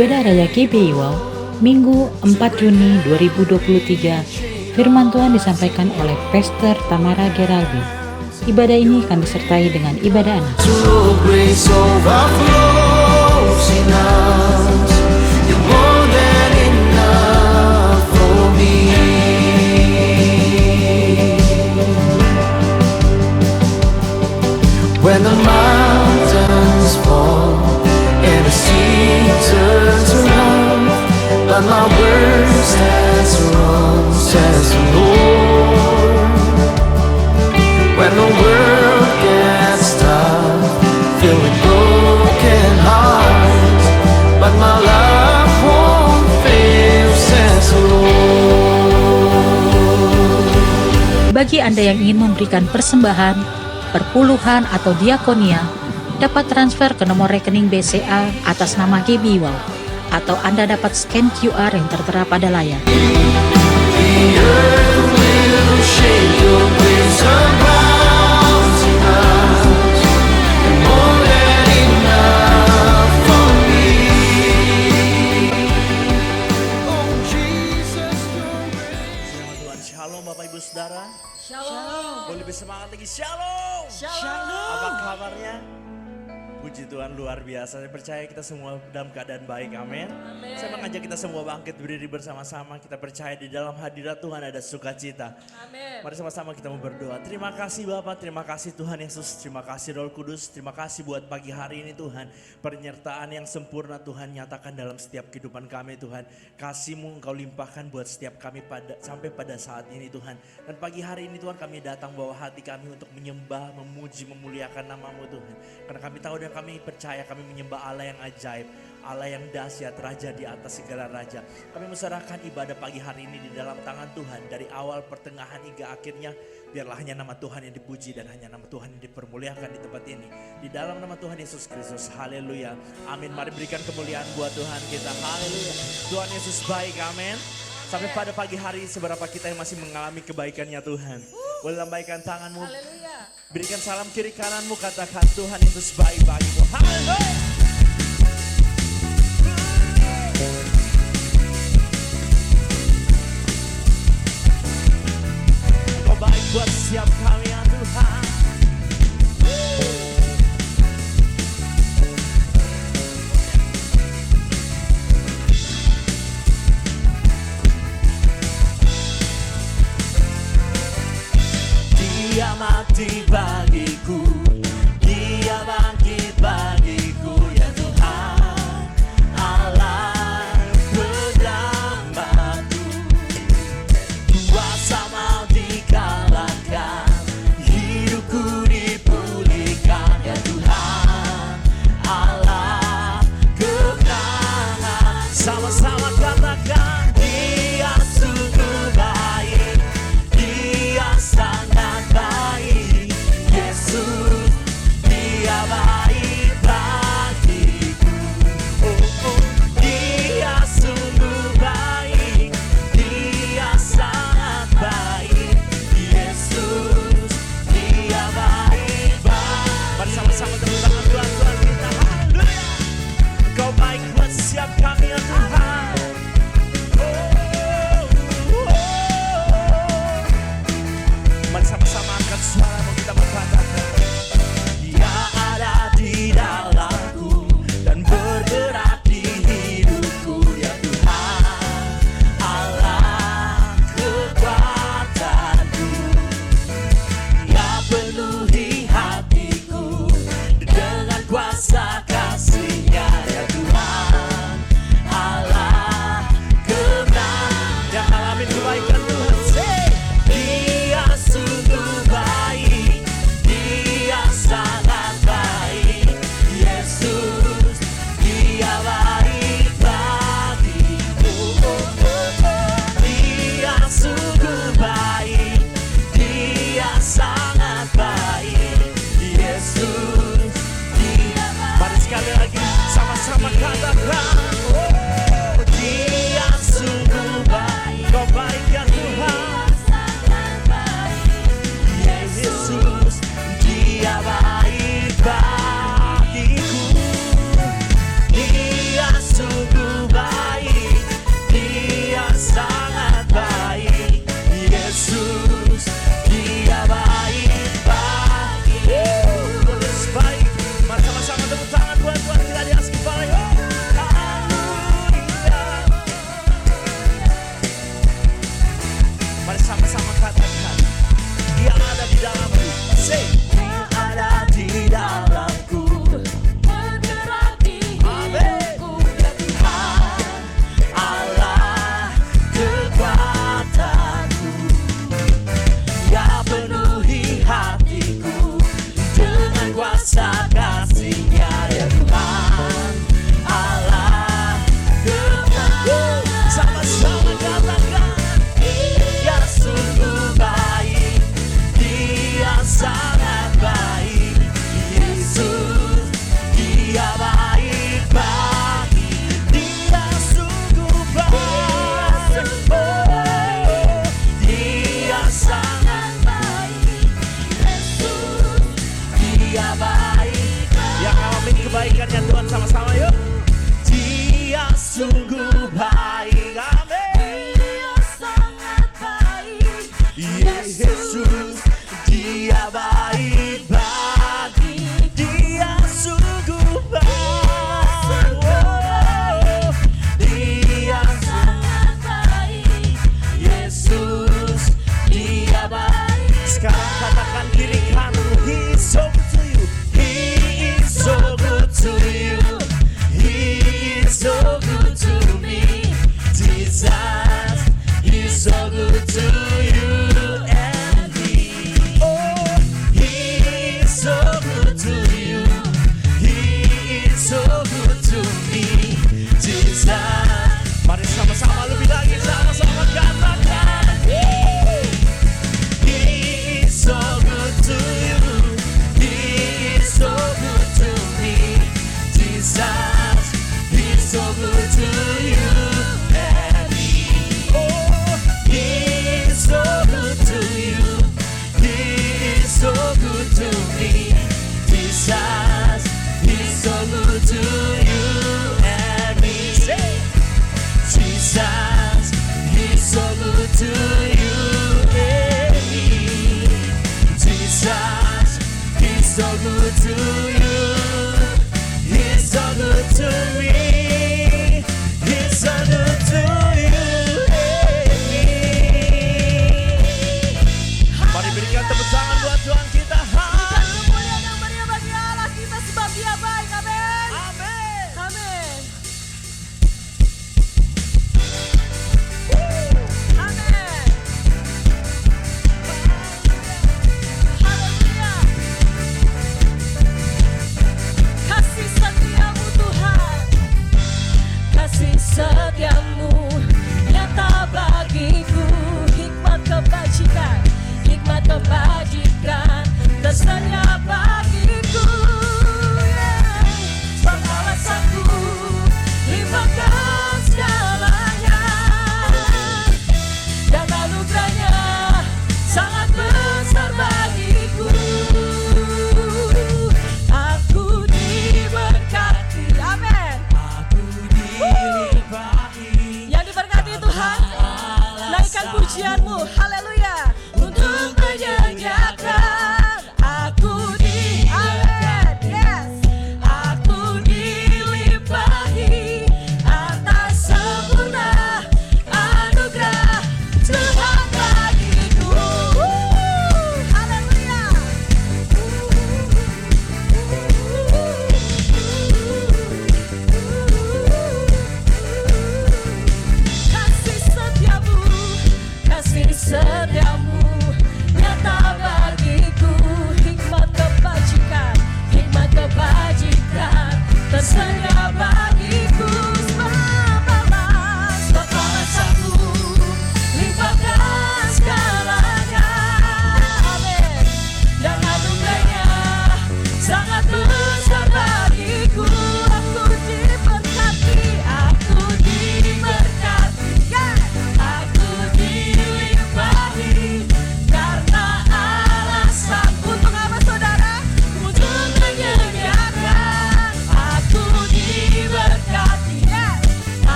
Ibadah Raya GBI Minggu 4 Juni 2023, firman Tuhan disampaikan oleh Pastor Tamara Geraldi. Ibadah ini akan disertai dengan ibadah anak. When the mountains fall and the sea turns around, but my words has run, says the Lord. When the world gets tough, filled with broken hearts, but my love won't fail, says the Lord. Bagi Anda yang ingin memberikan persembahan, perpuluhan atau diakonia, dapat transfer ke nomor rekening BCA atas nama GBI atau Anda dapat scan QR yang tertera pada layar. Shalom Bapak Ibu Saudara. Shalom. Boleh bersemangat lagi. Shalom. Shalom. Apa kabarnya? Puji Tuhan luar biasa. Saya percaya kita semua dalam keadaan baik. Amin. Saya mengajak kita semua bangkit berdiri bersama-sama. Kita percaya di dalam hadirat Tuhan ada sukacita. Amin. Mari sama-sama kita mau berdoa. Terima kasih Bapak, terima kasih Tuhan Yesus, terima kasih Roh Kudus, terima kasih buat pagi hari ini Tuhan. Penyertaan yang sempurna Tuhan nyatakan dalam setiap kehidupan kami Tuhan. Kasih-Mu Engkau limpahkan buat setiap kami sampai pada saat ini Tuhan. Dan pagi hari ini Tuhan kami datang bawa hati kami untuk menyembah, memuji, memuliakan nama-Mu Tuhan. Karena kami tahu dan kami percaya kami menyembah Allah yang ajaib, Allah yang dahsyat, Raja di atas segala raja. Kami menyerahkan ibadah pagi hari ini di dalam tangan Tuhan. Dari awal, pertengahan hingga akhirnya, biarlah hanya nama Tuhan yang dipuji dan hanya nama Tuhan yang dipermuliakan di tempat ini. Di dalam nama Tuhan Yesus Kristus, haleluya, amin. Mari berikan kemuliaan buat Tuhan kita, haleluya. Tuhan Yesus baik, amin. Sampai pada pagi hari seberapa kita yang masih mengalami kebaikannya Tuhan. Boleh lambaikan tanganmu, Haleluya. berikan salam kiri kananmu, katakan Tuhan Yesus baik bagimu, haleluya. Kau baik buat setiap kami ya Tuhan. Dia mati bagiku, Dia bangkit bagiku ya Tuhan, Allah pedang batu. Kuasa mau dikalahkan, hidupku dipulihkan ya Tuhan, Allah kemenangan. Sama-sama katakan, Dia sungguh baik, Dia sangat baik, Yesus Dia baik bagiku. Oh, oh, Dia sungguh baik, Dia sangat baik, Yesus Dia baik baik. Mari sama-sama tepuk tangan Tuhan kita, haleluya. Kau baik buat setiap kami ya Tuhan.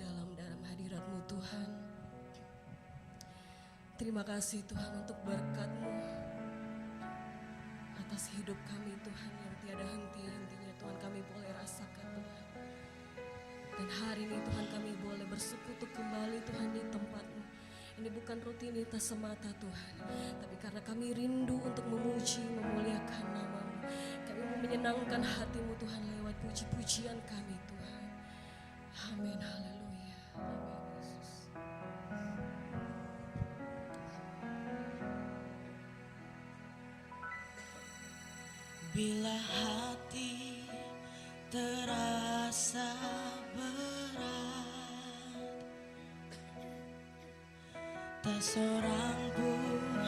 dalam hadirat-Mu Tuhan. Terima kasih Tuhan untuk berkat-Mu atas hidup kami Tuhan yang tiada henti-hentinya Tuhan kami boleh rasakan Tuhan. Dan hari ini Tuhan kami boleh bersekutu kembali Tuhan di tempat-Mu. Ini bukan rutinitas semata Tuhan, tapi karena kami rindu untuk memuji, memuliakan nama-Mu. Kami mau menyenangkan hati-Mu Tuhan lewat puji-pujian kami Tuhan. Amin, haleluya. Amin Yesus. Bila hati terasa berat, tak seorang pun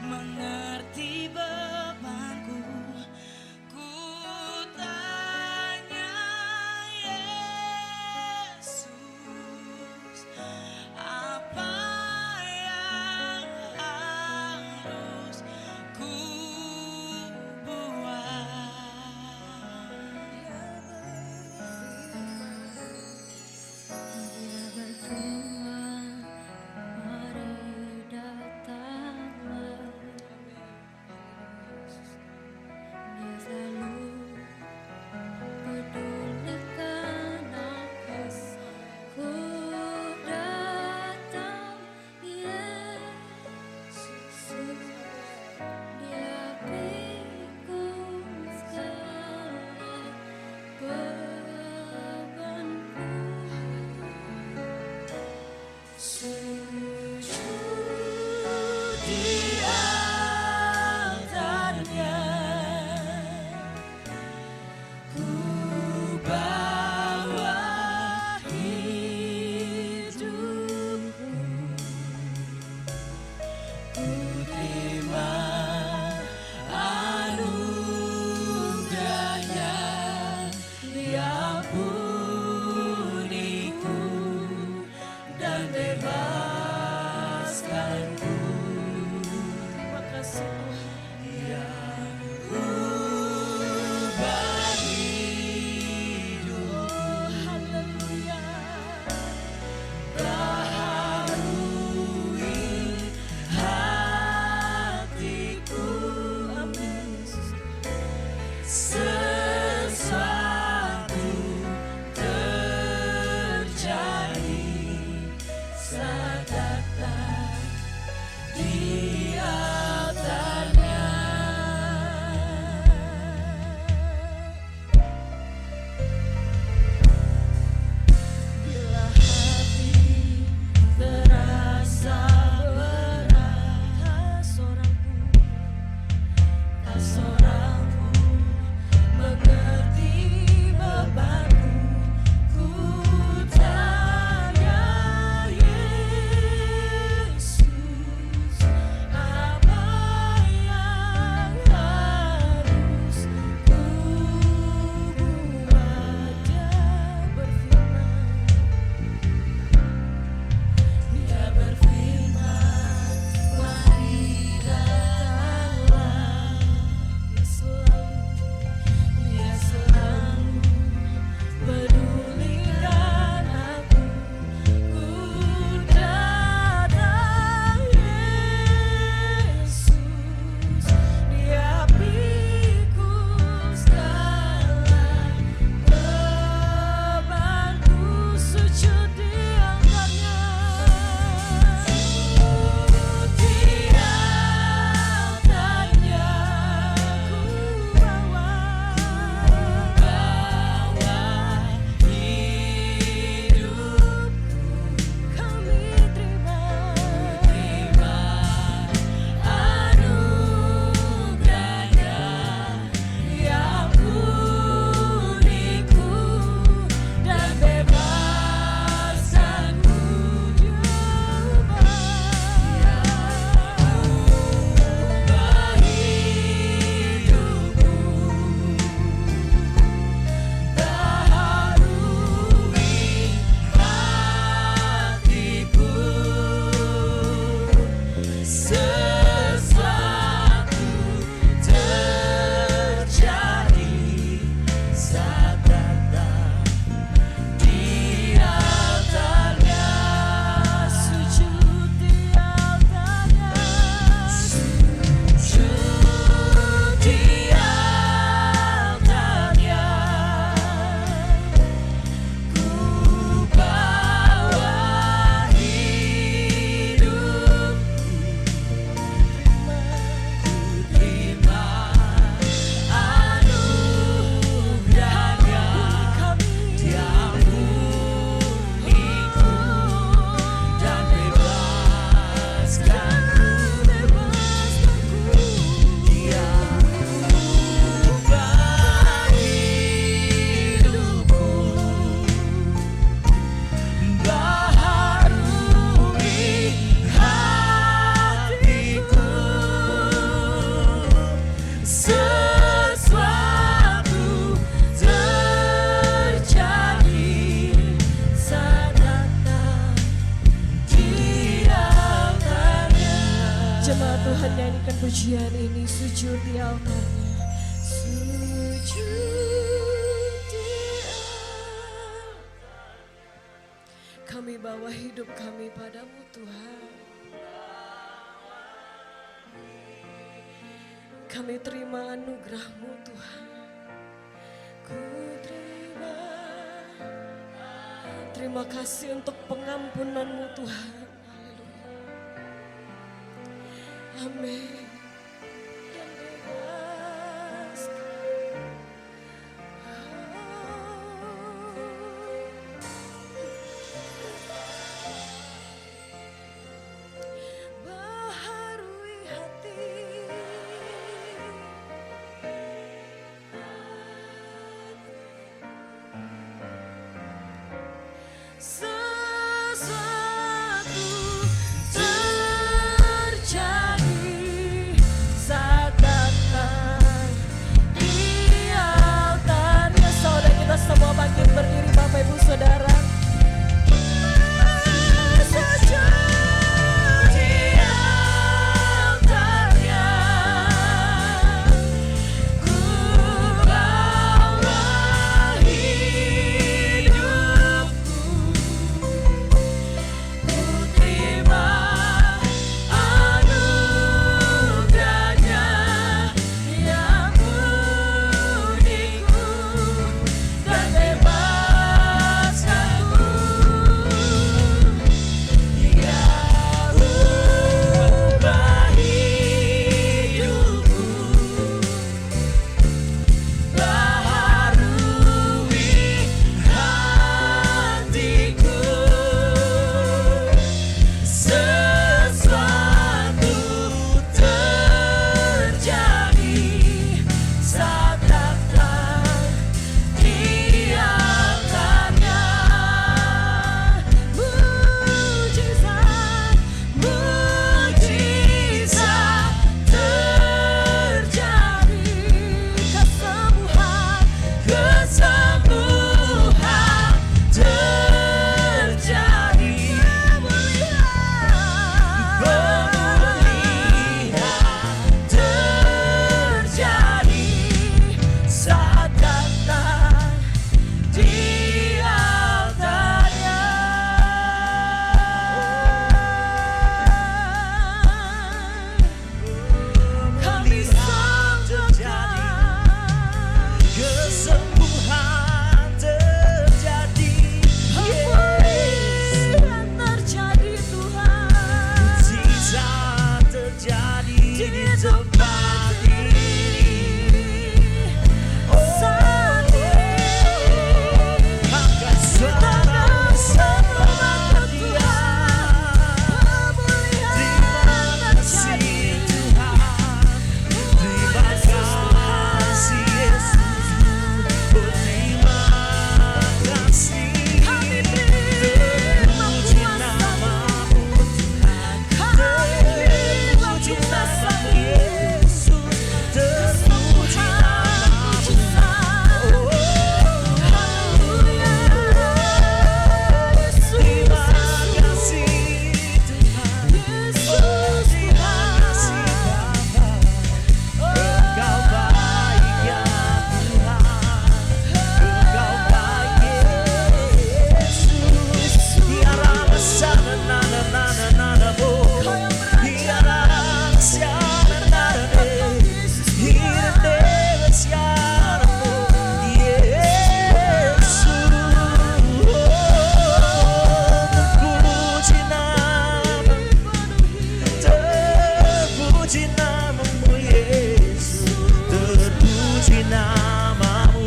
mengerti bebanku. Ku tanya Yesus, apa yang harus ku Dia berfirman, mari datanglah. Tuhan nyanyikan pujian ini, sujud di altarnya. Sujud di altar. Kami bawa hidup kami padamu Tuhan. Kami terima anugerah-Mu Tuhan. Ku terima kasih untuk pengampunan-Mu Tuhan. Haleluya. Amin. Dan bebaskan. Baharui hati. Sesuatu terjadi saat datang di altarnya. Saudara kita semua bangkit berdiri, Bapak Ibu Saudara. Sujud di altarnya. Ku bawa hidupku. Ku terima anugerahnya yang uniku dan bebaskanku. Dia ubah hidupku, baharui hatiku. Sesuatu terjadi saat datang di altarnya. Mujizat, mujizat terjadi. Kesembuhan, kesembuhan terjadi. Pemulihan terjadi saat datang di altarnya. Kami sanggup Kesembuhan terjadi, pemulihan terjadi Tuhan. mujizat terjadi di tempat ini. Saat ini Angkat suara bersama dia. Terima kasih Tuhan, terima kasih Yesus. Oh, terima kasih. Terpuji namamu Tuhan, terpuji namamu Yesus, terpuji namamu. Oh, terima kasih Tuhan. Oh, terima kasih Bapa. Engkau baik ya Tuhan, Engkau baik Yesus. Tiada sana nana nana nana bo, tiada sana nana hirde siara bo, Yesus. Terpuji namamu, terpuji namamu Yesus, terpuji namamu.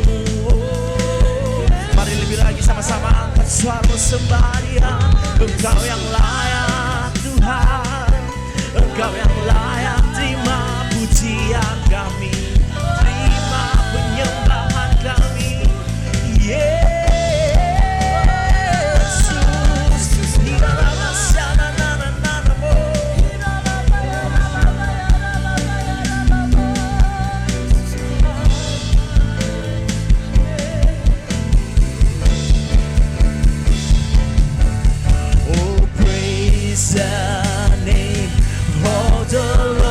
Mari lebih lagi sama-sama angkat suara sembah Dia. Engkau yang layak Tuhan, Engkau yang layak terima pujian kami, terima penyembahan kami Yesus. Di dalam sana nana nana mo. Oh, praise the name of the Lord.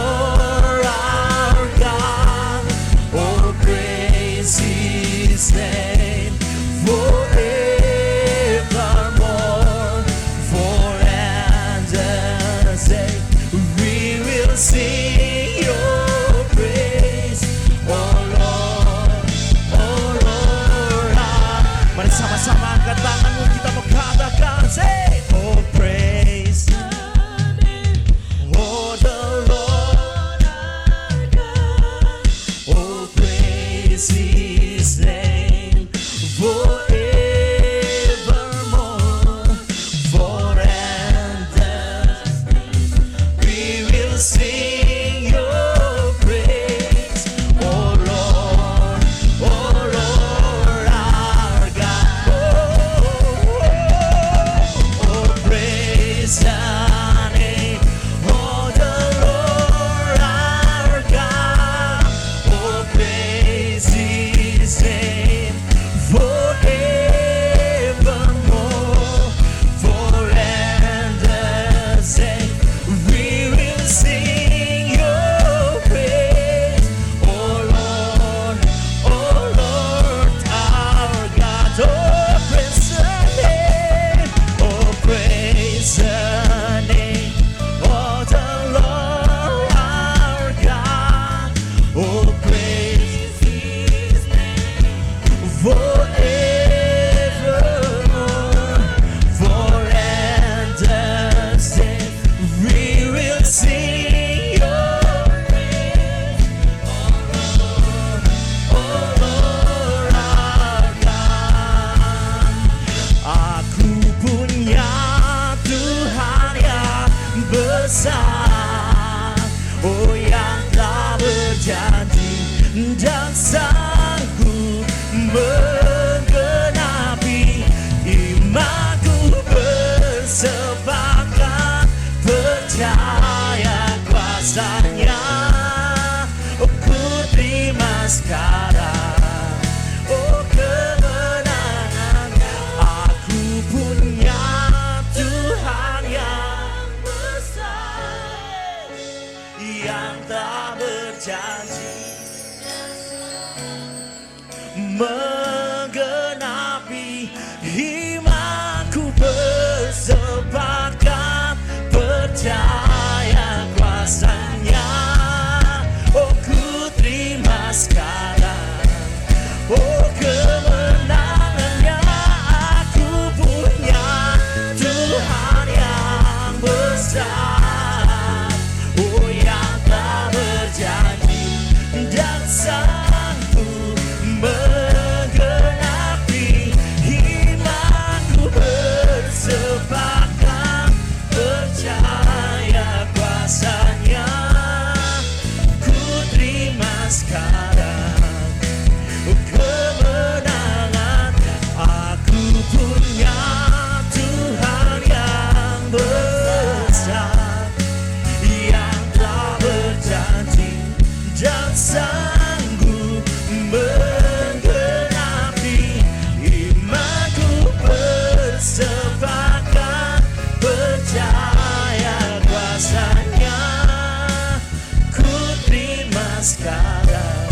Oh yang telah berjanji dan sanggup menggenapi imanku bersepakat percaya kuasanya. Oh ku terima sekarang, oh kemenangan. Aku punya Tuhan yang besar, yang tak berjanji menggenapi imanku bersepakat percaya kuasanya. Oh ku terima sekarang, oh kemenangannya. Aku punya Tuhan yang besar, oh yang tak berjanji dan sanggup menggenapi imanku bersepakat percaya kuasanya. Ku terima sekarang kemenangan. Aku punya Tuhan yang besar, yang telah berjanji dan sanggup menggenapi imanku bersepakat percaya kuasanya. Ku terima sekarang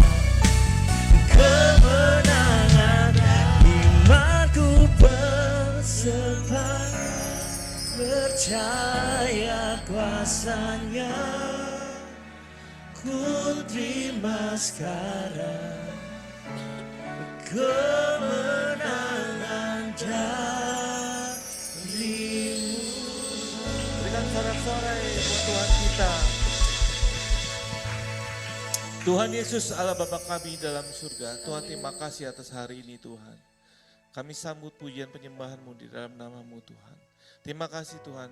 kemenangan, imanku bersepakat percaya kuasanya. Ku terima sekarang kemenangan darimu. Berikan sorak-sorai buat Tuhan kita. Tuhan Yesus Allah Bapa kami dalam surga, Tuhan terima kasih atas hari ini Tuhan. Kami sambut pujian penyembahan-Mu di dalam nama-Mu Tuhan. Terima kasih Tuhan.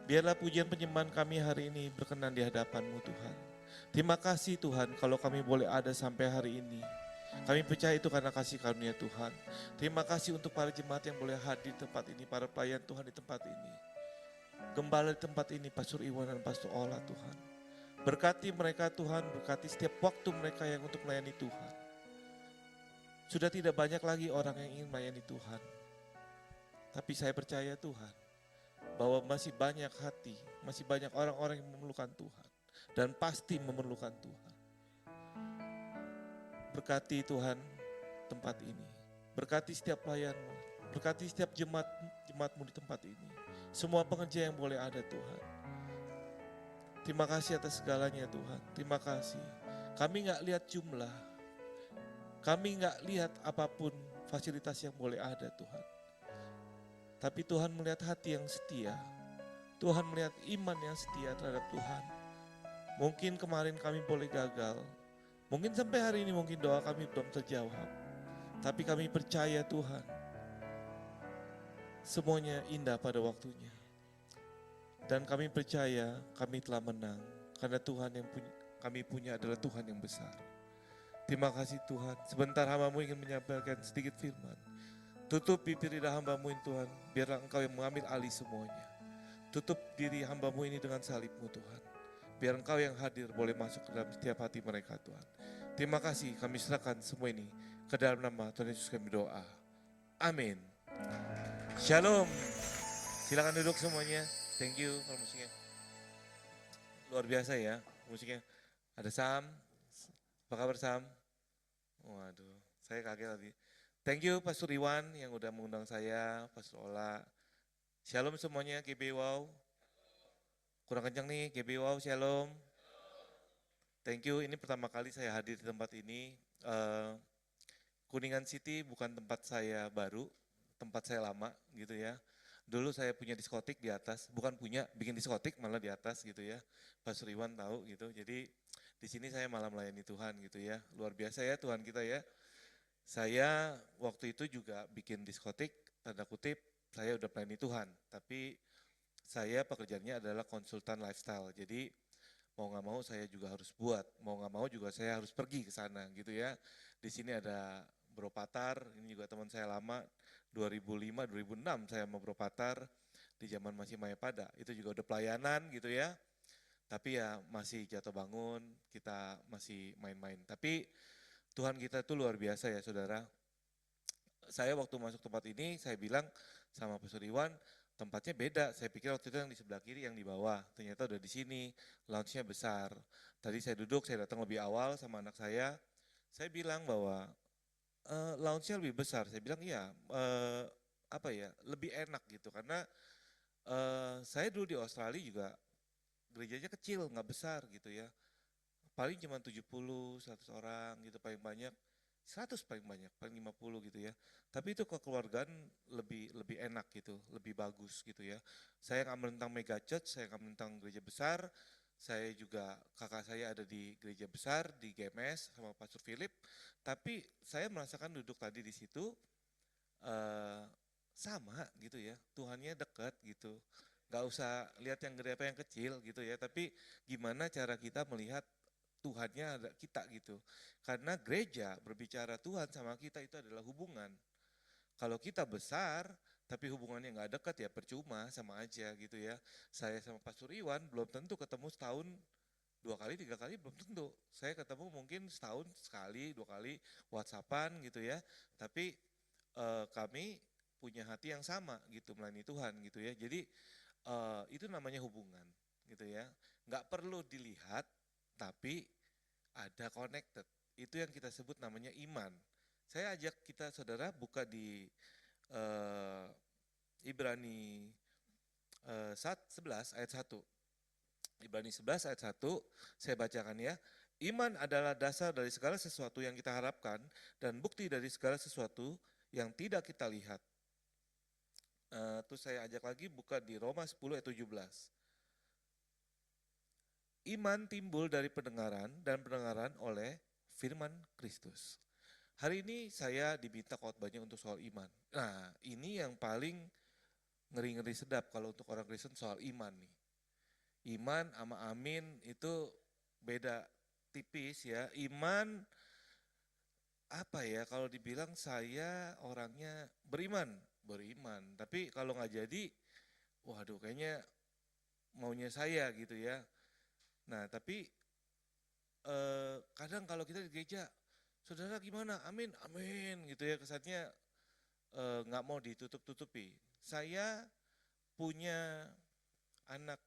Biarlah pujian penyembahan kami hari ini berkenan di hadapan-Mu Tuhan. Terima kasih Tuhan kalau kami boleh ada sampai hari ini. Kami percaya itu karena kasih karunia Tuhan. Terima kasih untuk para jemaat yang boleh hadir di tempat ini, para pelayan Tuhan di tempat ini. Gembala di tempat ini, Pastor Iwan dan Pastor Ola Tuhan. Berkati mereka Tuhan, berkati setiap waktu mereka yang untuk melayani Tuhan. Sudah tidak banyak lagi orang yang ingin melayani Tuhan. Tapi saya percaya Tuhan, bahwa masih banyak hati, masih banyak orang-orang yang memerlukan Tuhan. Dan pasti memerlukan Tuhan. Berkati Tuhan tempat ini. Berkati setiap pelayan-Mu. Berkati setiap jemaat-Mu di tempat ini. Semua pengerja yang boleh ada Tuhan. Terima kasih atas segalanya Tuhan. Terima kasih. Kami gak lihat jumlah. Kami gak lihat apapun fasilitas yang boleh ada Tuhan. Tapi Tuhan melihat hati yang setia. Tuhan melihat iman yang setia terhadap Tuhan. Mungkin kemarin kami boleh gagal. Mungkin sampai hari ini mungkin doa kami belum terjawab. Tapi kami percaya Tuhan. Semuanya indah pada waktunya. Dan kami percaya kami telah menang. Karena Tuhan yang kami punya adalah Tuhan yang besar. Terima kasih Tuhan. Sebentar hamba-Mu ingin menyampaikan sedikit firman. Tutup bibir lidah hamba-Mu ini Tuhan. Biarlah Engkau yang mengambil alih semuanya. Tutup diri hamba-Mu ini dengan salib-Mu Tuhan. Biar Engkau yang hadir boleh masuk ke dalam setiap hati mereka Tuhan. Terima kasih kami serahkan semua ini ke dalam nama Tuhan Yesus kami doa. Amin. Shalom. Silakan duduk semuanya. Thank you kalau musiknya. Luar biasa ya musiknya. Ada Sam. Apa kabar Sam? Waduh, saya kaget tadi. Thank you Pastor Iwan yang udah mengundang saya, Pastor Ola. Shalom semuanya, GB Wow. Kurang kencang nih, GB Wow, Shalom. Thank you, ini pertama kali saya hadir di tempat ini. Kuningan City bukan tempat saya baru, tempat saya lama gitu ya. Dulu saya punya diskotik di atas, bukan punya, bikin diskotik malah di atas gitu ya. Pastor Iwan tahu gitu, jadi di sini saya malah melayani Tuhan gitu ya. Luar biasa ya Tuhan kita ya. Saya waktu itu juga bikin diskotik, tanda kutip, saya udah melayani Tuhan. Tapi saya pekerjaannya adalah konsultan lifestyle. Jadi mau nggak mau saya juga harus buat, mau nggak mau juga saya harus pergi ke sana gitu ya. Di sini ada Bro Patar, ini juga teman saya lama, 2005, 2006 saya sama Bro Patar, di zaman masih Mayapada, itu juga udah pelayanan gitu ya. Tapi ya masih jatuh bangun, kita masih main-main. Tapi Tuhan kita itu luar biasa ya saudara. Saya waktu masuk tempat ini, saya bilang sama Pastor Iwan, tempatnya beda. Saya pikir waktu itu yang di sebelah kiri, yang di bawah. Ternyata udah di sini, lounge-nya besar. Tadi saya duduk, saya datang lebih awal sama anak saya. Saya bilang bahwa lounge-nya lebih besar. Saya bilang iya, apa ya, lebih enak gitu. Karena saya dulu di Australia juga gerejanya kecil, nggak besar gitu ya. Paling cuma 70, 100 orang gitu paling banyak. 100 paling banyak, paling 50 gitu ya. Tapi itu kekeluargaan lebih enak gitu, lebih bagus gitu ya. Saya nggak menentang mega church, saya nggak menentang gereja besar. Saya juga, kakak saya ada di gereja besar, di GMS sama Pastor Philip. Tapi saya merasakan duduk tadi di situ, sama gitu ya, Tuhannya dekat gitu. Nggak usah lihat yang gede apa yang kecil gitu ya, tapi gimana cara kita melihat Tuhannya ada kita gitu. Karena gereja berbicara Tuhan sama kita itu adalah hubungan. Kalau kita besar tapi hubungannya nggak dekat ya percuma, sama aja gitu ya. Saya sama Pastor Iwan belum tentu ketemu setahun 2 kali, 3 kali belum tentu. Saya ketemu mungkin setahun sekali, 2 kali WhatsAppan gitu ya. Tapi kami punya hati yang sama gitu melayani Tuhan gitu ya. Jadi itu namanya hubungan gitu ya. Nggak perlu dilihat tapi ada connected. Itu yang kita sebut namanya iman. Saya ajak kita saudara buka di Ibrani 11 ayat 1. Ibrani 11 ayat 1, saya bacakan ya. Iman adalah dasar dari segala sesuatu yang kita harapkan dan bukti dari segala sesuatu yang tidak kita lihat. Terus saya ajak lagi buka di Roma 10 ayat 17. Iman timbul dari pendengaran dan pendengaran oleh firman Kristus. Hari ini saya diminta khotbahnya untuk soal iman. Nah, ini yang paling ngeri-ngeri sedap kalau untuk orang Kristen soal iman nih. Iman sama amin itu beda tipis ya. Iman apa ya, kalau dibilang saya orangnya beriman. Tapi kalau nggak jadi, waduh kayaknya maunya saya gitu ya. Nah tapi kadang kalau kita di gereja, saudara gimana? Amin, amin gitu ya, kesannya nggak mau ditutup-tutupi. Saya punya anak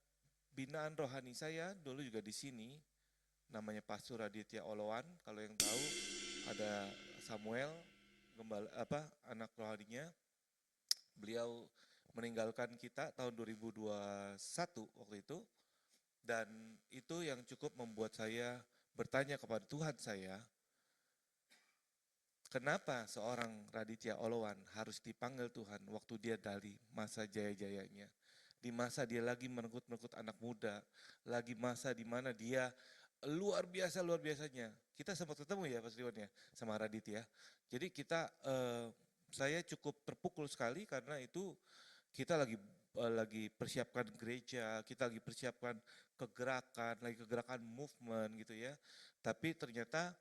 binaan rohani saya dulu juga di sini, namanya Pastor Raditya Oloan. Kalau yang tahu ada Samuel, anak rohaninya. Beliau meninggalkan kita tahun 2021 waktu itu. Dan itu yang cukup membuat saya bertanya kepada Tuhan saya, kenapa seorang Raditya Oloan harus dipanggil Tuhan waktu dia dari masa jaya-jayanya. Di masa dia lagi merekrut anak muda, lagi masa di mana dia luar biasanya. Kita sempat ketemu ya Pak Iwan ya sama Raditya. Jadi saya cukup terpukul sekali karena itu kita lagi persiapkan gereja, kita lagi persiapkan kegerakan movement gitu ya. Tapi ternyata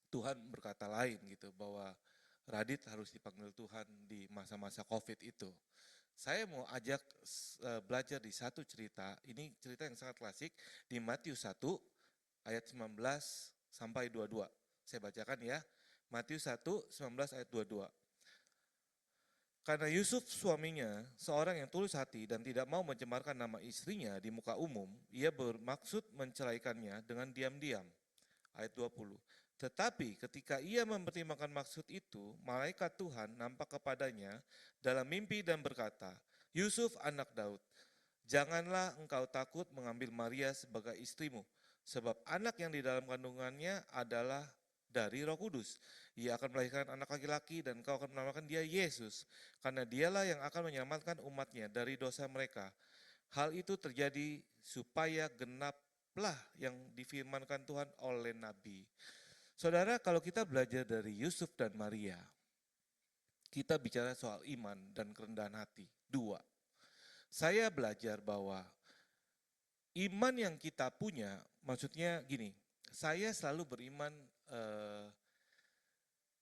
Tuhan berkata lain gitu, bahwa Radit harus dipanggil Tuhan di masa-masa COVID itu. Saya mau ajak belajar di satu cerita, ini cerita yang sangat klasik, di Matius 1 ayat 19 sampai 22. Saya bacakan ya, Matius 1, 19 ayat 22. Karena Yusuf suaminya seorang yang tulus hati dan tidak mau mencemarkan nama istrinya di muka umum, ia bermaksud menceraikannya dengan diam-diam. Ayat 20. Tetapi ketika ia mempertimbangkan maksud itu, malaikat Tuhan nampak kepadanya dalam mimpi dan berkata, Yusuf anak Daud, janganlah engkau takut mengambil Maria sebagai istrimu, sebab anak yang di dalam kandungannya adalah dari Roh Kudus. Ia akan melahirkan anak laki-laki dan kau akan menamakan dia Yesus, karena dialah yang akan menyelamatkan umatnya dari dosa mereka. Hal itu terjadi supaya genaplah yang difirmankan Tuhan oleh Nabi. Saudara, kalau kita belajar dari Yusuf dan Maria, kita bicara soal iman dan kerendahan hati. 2. Saya belajar bahwa iman yang kita punya, maksudnya gini, saya selalu beriman,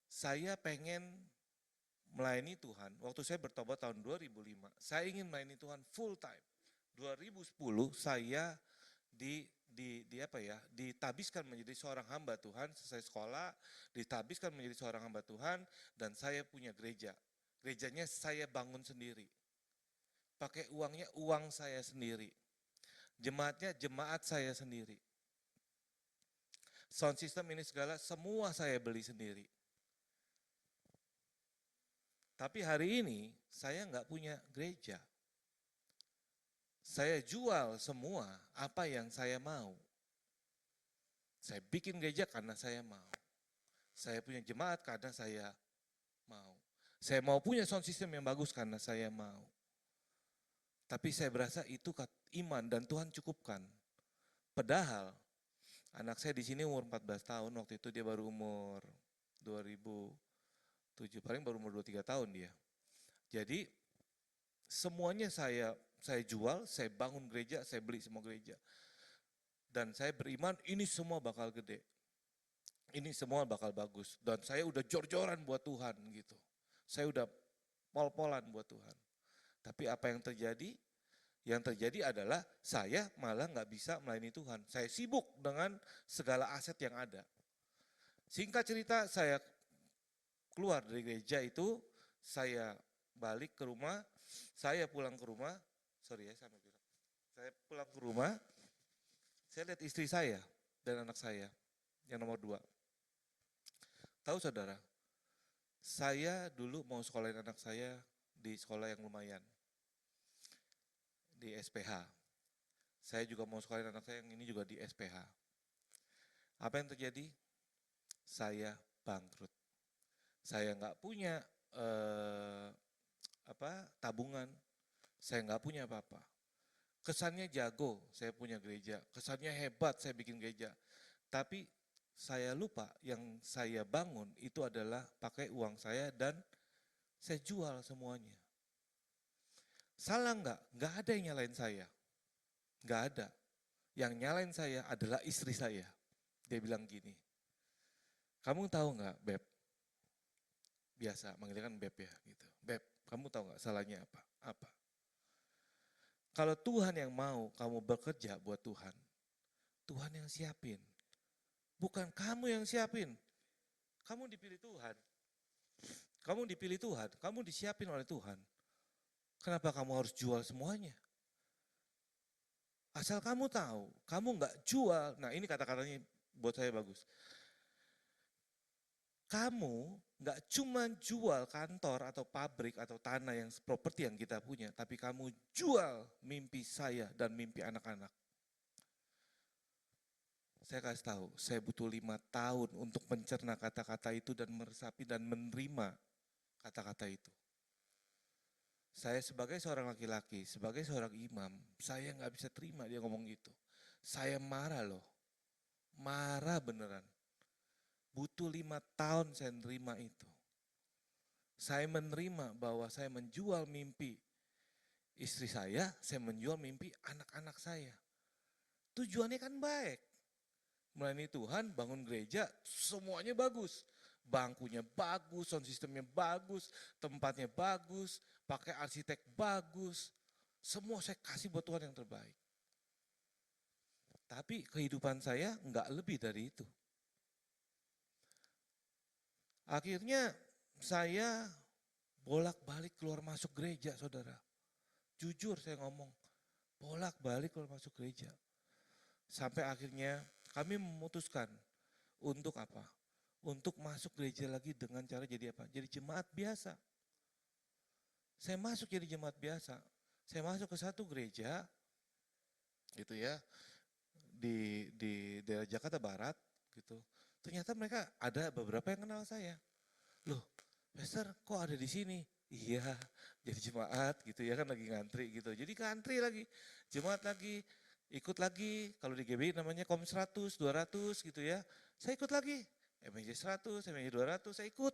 saya pengen melayani Tuhan. Waktu saya bertobat tahun 2005, saya ingin melayani Tuhan full time. 2010 saya ditabiskan menjadi seorang hamba Tuhan, selesai sekolah, ditabiskan menjadi seorang hamba Tuhan, dan saya punya gereja. Gerejanya saya bangun sendiri. Pakai uangnya uang saya sendiri. Jemaatnya jemaat saya sendiri. Sound system ini segala semua saya beli sendiri. Tapi hari ini saya nggak punya gereja. Saya jual semua apa yang saya mau. Saya bikin gereja karena saya mau. Saya punya jemaat karena saya mau. Saya mau punya sound system yang bagus karena saya mau. Tapi saya berasa itu iman dan Tuhan cukupkan. Padahal anak saya di sini umur 14 tahun, waktu itu dia baru umur 2007, paling baru umur 23 tahun dia. Jadi semuanya saya jual, saya bangun gereja, saya beli semua gereja. Dan saya beriman ini semua bakal gede. Ini semua bakal bagus. Dan saya udah jor-joran buat Tuhan gitu. Saya udah pol-polan buat Tuhan. Tapi apa yang terjadi? Yang terjadi adalah saya malah nggak bisa melayani Tuhan. Saya sibuk dengan segala aset yang ada. Singkat cerita, saya keluar dari gereja itu, saya balik ke rumah, saya pulang ke rumah, saya pulang ke rumah, saya lihat istri saya dan anak saya yang nomor 2. Tahu saudara, saya dulu mau sekolahin anak saya di sekolah yang lumayan, di SPH. Saya juga mau sekolahin anak saya yang ini juga di SPH. Apa yang terjadi? Saya bangkrut. Saya nggak punya tabungan. Saya nggak punya apa-apa. Kesannya jago, saya punya gereja. Kesannya hebat, saya bikin gereja. Tapi saya lupa yang saya bangun itu adalah pakai uang saya dan saya jual semuanya. Salah nggak? Nggak ada yang nyalain saya. Nggak ada. Yang nyalain saya adalah istri saya. Dia bilang gini, kamu tahu nggak, Beb? Biasa manggilnya kan Beb ya gitu. Beb, kamu tahu nggak salahnya apa? Apa? Kalau Tuhan yang mau kamu bekerja buat Tuhan, Tuhan yang siapin. Bukan kamu yang siapin. Kamu dipilih Tuhan. Kamu dipilih Tuhan, kamu disiapin oleh Tuhan. Kenapa kamu harus jual semuanya? Asal kamu tahu, kamu nggak jual. Nah ini kata-katanya buat saya bagus. Kamu nggak cuma jual kantor atau pabrik atau tanah yang properti yang kita punya, tapi kamu jual mimpi saya dan mimpi anak-anak. Saya kasih tahu, saya butuh 5 tahun untuk mencerna kata-kata itu dan meresapi dan menerima kata-kata itu. Saya sebagai seorang laki-laki, sebagai seorang imam, saya nggak bisa terima dia ngomong gitu. Saya marah loh, marah beneran. Butuh 5 tahun saya menerima itu. Saya menerima bahwa saya menjual mimpi istri saya menjual mimpi anak-anak saya. Tujuannya kan baik. Melayani Tuhan, bangun gereja, semuanya bagus. Bangkunya bagus, sound systemnya bagus, tempatnya bagus, pakai arsitek bagus. Semua saya kasih buat Tuhan yang terbaik. Tapi kehidupan saya enggak lebih dari itu. Akhirnya saya bolak-balik keluar masuk gereja, saudara. Jujur saya ngomong, bolak-balik keluar masuk gereja. Sampai akhirnya kami memutuskan untuk apa? Untuk masuk gereja lagi dengan cara jadi apa? Jadi jemaat biasa. Saya masuk jadi jemaat biasa. Saya masuk ke satu gereja, gitu ya, di daerah Jakarta Barat, gitu. Ternyata mereka ada beberapa yang kenal saya. Loh, Pastor kok ada di sini? Iya, jadi jemaat gitu ya kan lagi ngantri gitu. Jadi ngantri lagi, jemaat lagi, ikut lagi. Kalau di GBI namanya Kom 100, 200 gitu ya. Saya ikut lagi, MJ 100, MJ 200, saya ikut.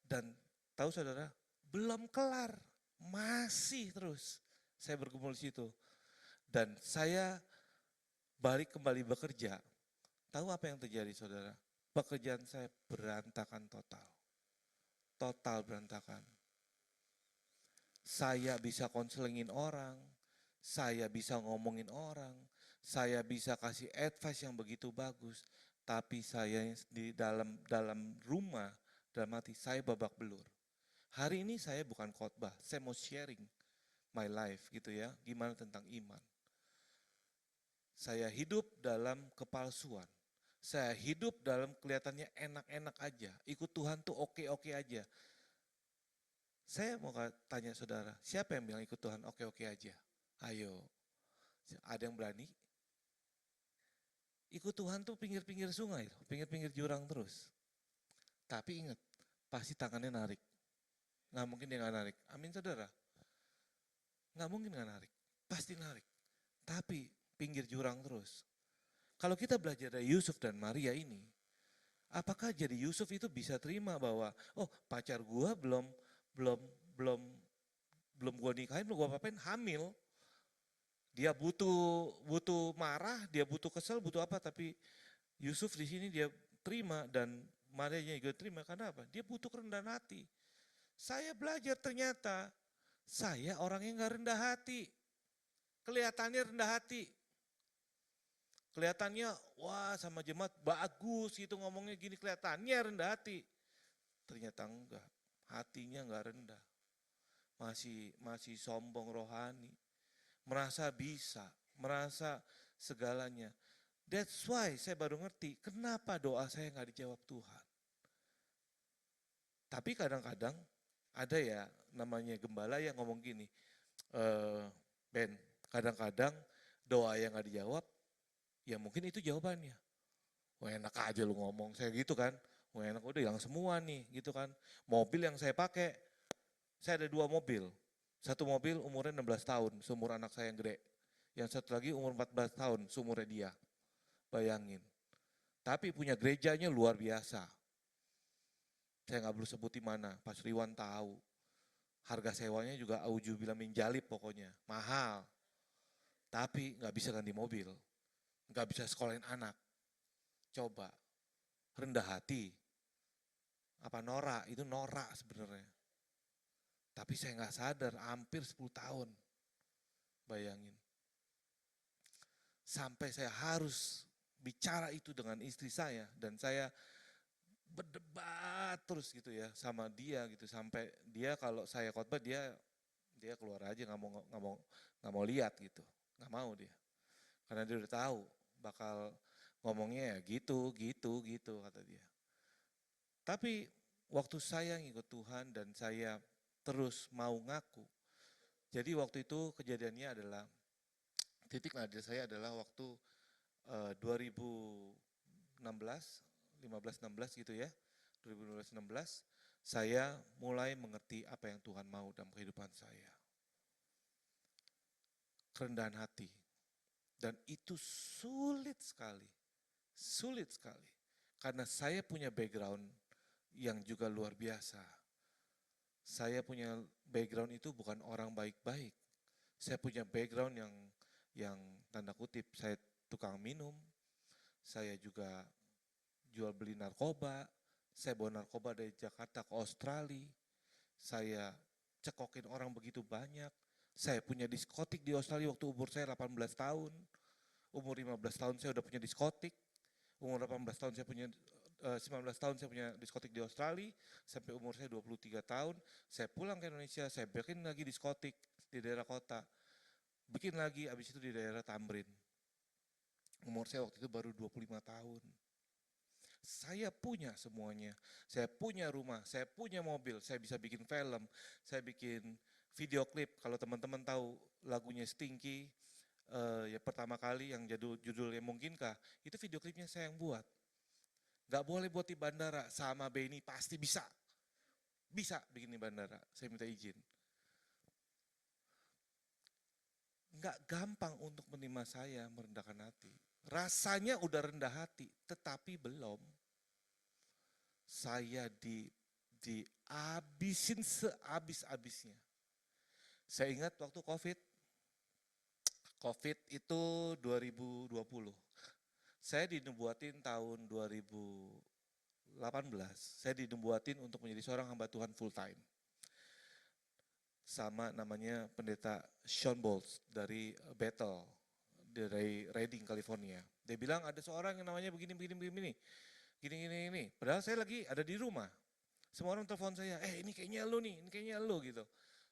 Dan tahu saudara, belum kelar, masih terus. saya bergumul di situ. Dan saya balik kembali bekerja. Tahu apa yang terjadi saudara? Pekerjaan saya berantakan total. Total berantakan. Saya bisa konselingin orang, saya bisa ngomongin orang, saya bisa kasih advice yang begitu bagus, tapi saya di dalam rumah, dalam hati saya babak belur. Hari ini saya bukan khotbah, saya mau sharing my life gitu ya, gimana tentang iman. Saya hidup dalam kepalsuan. Saya hidup dalam kelihatannya enak-enak aja. Ikut Tuhan tuh oke-oke aja. Saya mau tanya saudara, siapa yang bilang ikut Tuhan oke-oke aja? Ayo, ada yang berani? Ikut Tuhan tuh pinggir-pinggir sungai, pinggir-pinggir jurang terus. Tapi ingat, pasti tangannya narik. Nggak mungkin dia nggak narik. Amin saudara. Nggak mungkin nggak narik, pasti narik. Tapi pinggir jurang terus. Kalau kita belajar dari Yusuf dan Maria ini, apakah jadi Yusuf itu bisa terima bahwa oh pacar gua belum gua nikahin, belum gua apain, hamil. Dia butuh marah, dia butuh kesel, butuh apa, tapi Yusuf di sini dia terima dan Maria juga terima karena apa? Dia butuh kerendahan hati. Saya belajar ternyata saya orang yang nggak rendah hati. Kelihatannya rendah hati. Kelihatannya wah sama jemaat bagus gitu ngomongnya gini, kelihatannya rendah hati. Ternyata enggak, hatinya enggak rendah. Masih sombong rohani. Merasa bisa, merasa segalanya. That's why saya baru ngerti kenapa doa saya enggak dijawab Tuhan. Tapi kadang-kadang ada ya namanya gembala yang ngomong gini, Ben, kadang-kadang doa yang enggak dijawab, ya mungkin itu jawabannya. Wah enak aja lu ngomong, saya gitu kan. Wah enak udah yang semua nih gitu kan. Mobil yang saya pakai, saya ada 2 mobil. Satu mobil umurnya 16 tahun, seumur anak saya yang gede. Yang satu lagi umur 14 tahun, seumurnya dia. Bayangin. Tapi punya gerejanya luar biasa. Saya nggak perlu sebut di mana, Pak Sriwan tahu. Harga sewanya juga auzubillah min jalib pokoknya, mahal. Tapi nggak bisa ganti mobil. Nggak bisa sekolahin anak. Coba, rendah hati. Apa norak? Itu norak sebenarnya. Tapi saya nggak sadar, hampir 10 tahun. Bayangin. Sampai saya harus bicara itu dengan istri saya. Dan saya berdebat terus gitu ya sama dia gitu. Sampai dia kalau saya khotbah dia keluar aja nggak mau lihat gitu. Nggak mau dia. Karena dia udah tahu bakal ngomongnya ya gitu kata dia. Tapi waktu saya ngikut Tuhan dan saya terus mau ngaku. Jadi waktu itu kejadiannya adalah, titik nadir saya adalah waktu 2016, 15-16 gitu ya. 2015-16 saya mulai mengerti apa yang Tuhan mau dalam kehidupan saya. Kerendahan hati. Dan itu sulit sekali. Sulit sekali. Karena saya punya background yang juga luar biasa. Saya punya background itu bukan orang baik-baik. Saya punya background yang tanda kutip, saya tukang minum, saya juga jual beli narkoba, saya bawa narkoba dari Jakarta ke Australia, saya cekokin orang begitu banyak, saya punya diskotik di Australia waktu umur saya 18 tahun, umur 15 tahun saya udah punya diskotik, umur 18 tahun saya punya 19 tahun saya punya diskotik di Australia, sampai umur saya 23 tahun, saya pulang ke Indonesia, saya bikin lagi diskotik di daerah kota, bikin lagi abis itu di daerah Tamrin. Umur saya waktu itu baru 25 tahun. Saya punya semuanya, saya punya rumah, saya punya mobil, saya bisa bikin film, saya bikin video klip. Kalau teman-teman tahu lagunya Stinky, ya pertama kali yang judulnya Mungkinkah, itu video klipnya saya yang buat. Gak boleh buat di bandara, sama Benny pasti bisa. Bisa bikin di bandara, saya minta izin. Gak gampang untuk menerima saya merendahkan hati. Rasanya udah rendah hati, tetapi belum. Saya dihabisin sehabis-habisnya. Saya ingat waktu COVID, COVID itu 2020. Saya dinubuatin tahun 2018, saya dinubuatin untuk menjadi seorang hamba Tuhan full time. Sama namanya pendeta Sean Bolts dari Bethel, dari Redding, California. Dia bilang ada seorang yang namanya begini. Padahal saya lagi ada di rumah. Semua orang telepon saya, ini kayaknya lu nih, ini kayaknya lu gitu.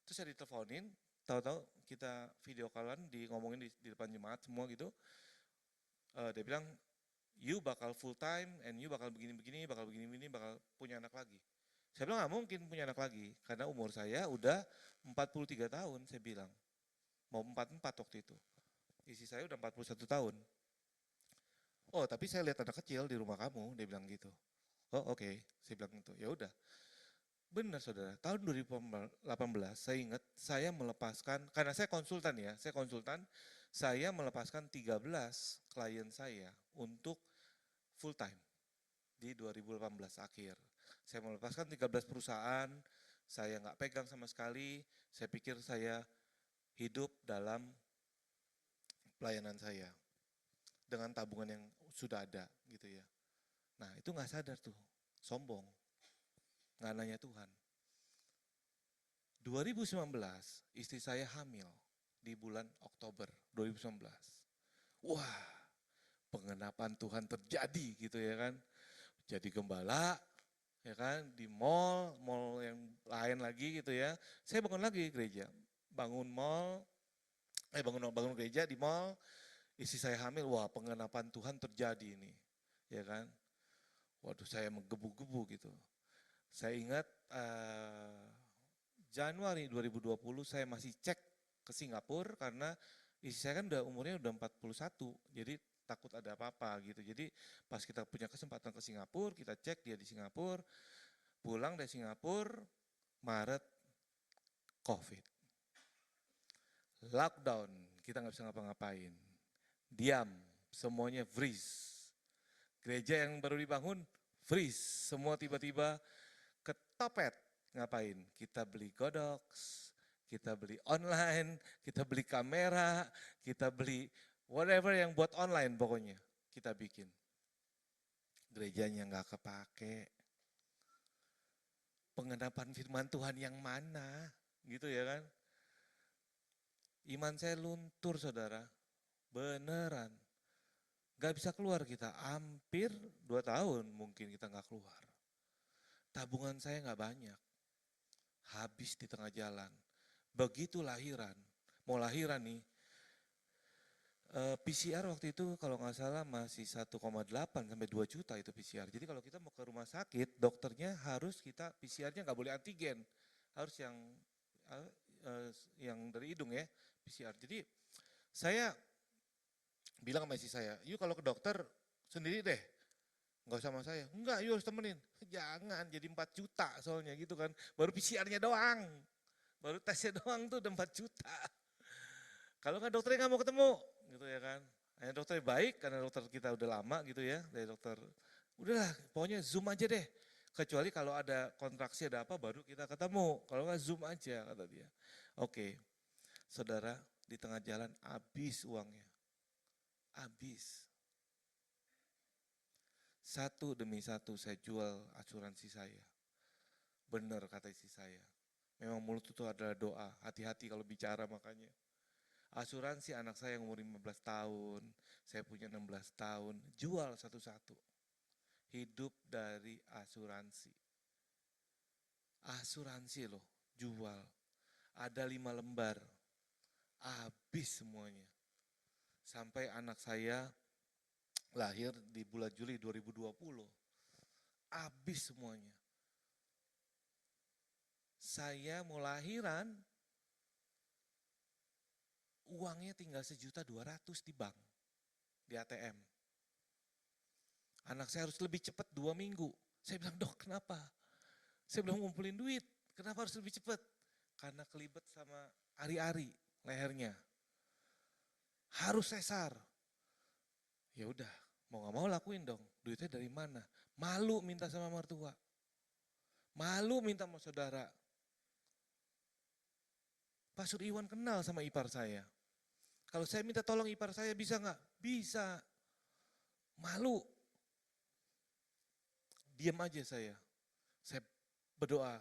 Terus saya diteleponin, tahu-tahu kita video callan, ngomongin di depan jemaat semua gitu. Dia bilang, you bakal full time and you bakal begini-begini, bakal punya anak lagi. Saya bilang nggak mungkin punya anak lagi, karena umur saya udah 43 tahun, saya bilang. Mau 44 waktu itu. Isi saya udah 41 tahun. Oh, tapi saya lihat anak kecil di rumah kamu, dia bilang gitu. Oh, oke. Saya bilang gitu. Ya udah. Benar saudara, tahun 2018 saya ingat saya melepaskan, karena saya konsultan, saya melepaskan 13 klien saya untuk full time di 2018 akhir. Saya melepaskan 13 perusahaan, saya nggak pegang sama sekali, saya pikir saya hidup dalam pelayanan saya dengan tabungan yang sudah ada gitu ya. Nah itu nggak sadar tuh, sombong, nggak nanya Tuhan. 2019 istri saya hamil di bulan Oktober 2019. Wah, pengenapan Tuhan terjadi gitu ya kan. Jadi gembala ya kan di mall yang lain lagi gitu ya. Saya bangun lagi gereja, bangun gereja di mall. Istri saya hamil, wah pengenapan Tuhan terjadi ini, ya kan. Waduh saya menggebu-gebu gitu. Saya ingat Januari 2020 saya masih cek ke Singapura karena istri saya kan umurnya udah 41, jadi takut ada apa-apa gitu. Jadi pas kita punya kesempatan ke Singapura, kita cek dia di Singapura, pulang dari Singapura, Maret, COVID. Lockdown, kita nggak bisa ngapa-ngapain. Diam, semuanya freeze. Gereja yang baru dibangun, freeze. Semua tiba-tiba ketopet. Ngapain? Kita beli Godox, kita beli online, kita beli kamera, kita beli whatever yang buat online pokoknya. Kita bikin. Gerejanya nggak kepake. Pengenapan firman Tuhan yang mana? Gitu ya kan? Iman saya luntur saudara. Beneran. Gak bisa keluar kita, hampir 2 tahun mungkin kita gak keluar. Tabungan saya gak banyak, habis di tengah jalan. Begitu lahiran, mau lahiran nih, PCR waktu itu kalau gak salah masih 1,8 sampai 2 juta itu PCR. Jadi kalau kita mau ke rumah sakit, dokternya harus kita PCR-nya gak boleh antigen, harus yang dari hidung ya, PCR. Jadi saya bilang sama istri saya, yuk kalau ke dokter sendiri deh, nggak usah sama saya. Enggak, yuk harus temenin. Jangan, jadi 4 juta soalnya gitu kan. Baru PCR-nya doang, baru tesnya doang tuh udah 4 juta. Kalau nggak dokternya nggak mau ketemu, gitu ya kan. Hanya dokternya baik, karena dokter kita udah lama gitu ya, dari dokter. Udahlah, pokoknya Zoom aja deh. Kecuali kalau ada kontraksi, ada apa, baru kita ketemu. Kalau nggak Zoom aja, kata dia. Oke, saudara, di tengah jalan habis uangnya. Habis. Satu demi satu saya jual asuransi saya. Benar kata istri saya. Memang mulut itu adalah doa. Hati-hati kalau bicara makanya. Asuransi anak saya yang umur 15 tahun. Saya punya 16 tahun. Jual satu-satu. Hidup dari asuransi. Asuransi loh. Jual. Ada 5 lembar. Habis semuanya. Sampai anak saya lahir di bulan Juli 2020. Habis semuanya. Saya mau lahiran, uangnya tinggal 1.200.000 di bank, di ATM. Anak saya harus lebih cepat 2 minggu. Saya bilang, dok kenapa? Saya belum ngumpulin duit, kenapa harus lebih cepat? Karena kelibet sama ari-ari lehernya. Harus sesar. Ya udah, mau gak mau lakuin dong. Duitnya dari mana? Malu minta sama mertua. Malu minta sama saudara. Pastor Iwan kenal sama ipar saya. Kalau saya minta tolong ipar saya bisa nggak? Bisa. Malu. Diam aja saya. Saya berdoa.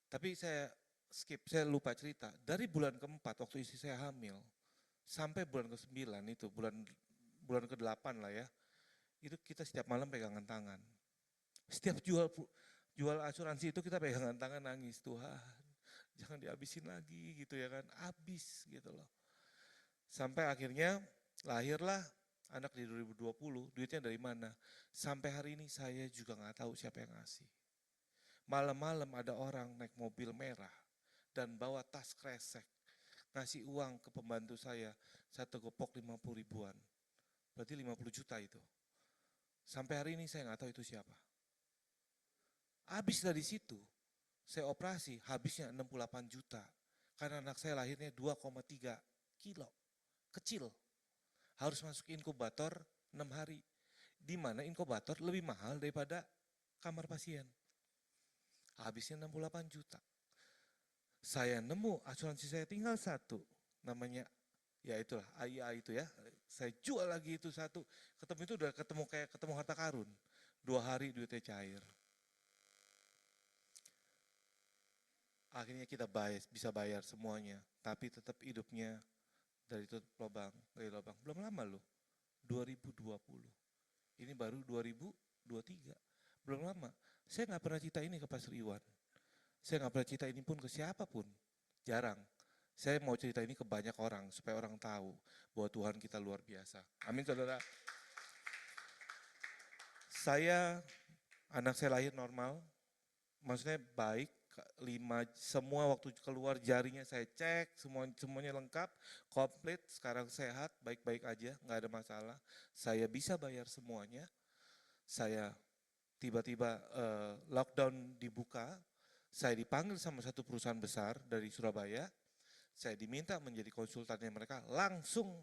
Tapi saya skip, saya lupa cerita. Dari bulan keempat waktu istri saya hamil, sampai bulan ke-9 itu, bulan ke-8 lah ya. Itu kita setiap malam pegangan tangan. Setiap jual asuransi itu kita pegangan tangan nangis, Tuhan jangan dihabisin lagi gitu ya kan, habis gitu loh. Sampai akhirnya lahirlah anak di 2020, duitnya dari mana? Sampai hari ini saya juga nggak tahu siapa yang ngasih. Malam-malam ada orang naik mobil merah dan bawa tas kresek, ngasih uang ke pembantu saya, satu gepok 50 ribuan, berarti 50 juta itu. Sampai hari ini saya nggak tahu itu siapa. Habis dari situ, saya operasi, habisnya 68 juta. Karena anak saya lahirnya 2,3 kilo, kecil. Harus masuk inkubator 6 hari. Di mana inkubator lebih mahal daripada kamar pasien. Habisnya 68 juta. Saya nemu asuransi saya tinggal satu, namanya ya itulah AIA itu ya. Saya jual lagi itu satu, ketemu itu udah ketemu kayak ketemu harta karun. 2 hari duitnya cair. Akhirnya kita bisa bayar semuanya, tapi tetap hidupnya dari tutup lubang, dari lubang. Belum lama loh, 2020. Ini baru 2023, belum lama. Saya nggak pernah cerita ini ke Pastor Iwan. Saya nggak pernah cerita ini pun ke siapapun, jarang. Saya mau cerita ini ke banyak orang, supaya orang tahu bahwa Tuhan kita luar biasa. Amin saudara. Anak saya lahir normal, maksudnya baik, semua waktu keluar jarinya saya cek, semuanya lengkap, komplit, sekarang sehat, baik-baik aja, nggak ada masalah. Saya bisa bayar semuanya. Saya tiba-tiba lockdown dibuka, saya dipanggil sama satu perusahaan besar dari Surabaya, saya diminta menjadi konsultannya mereka langsung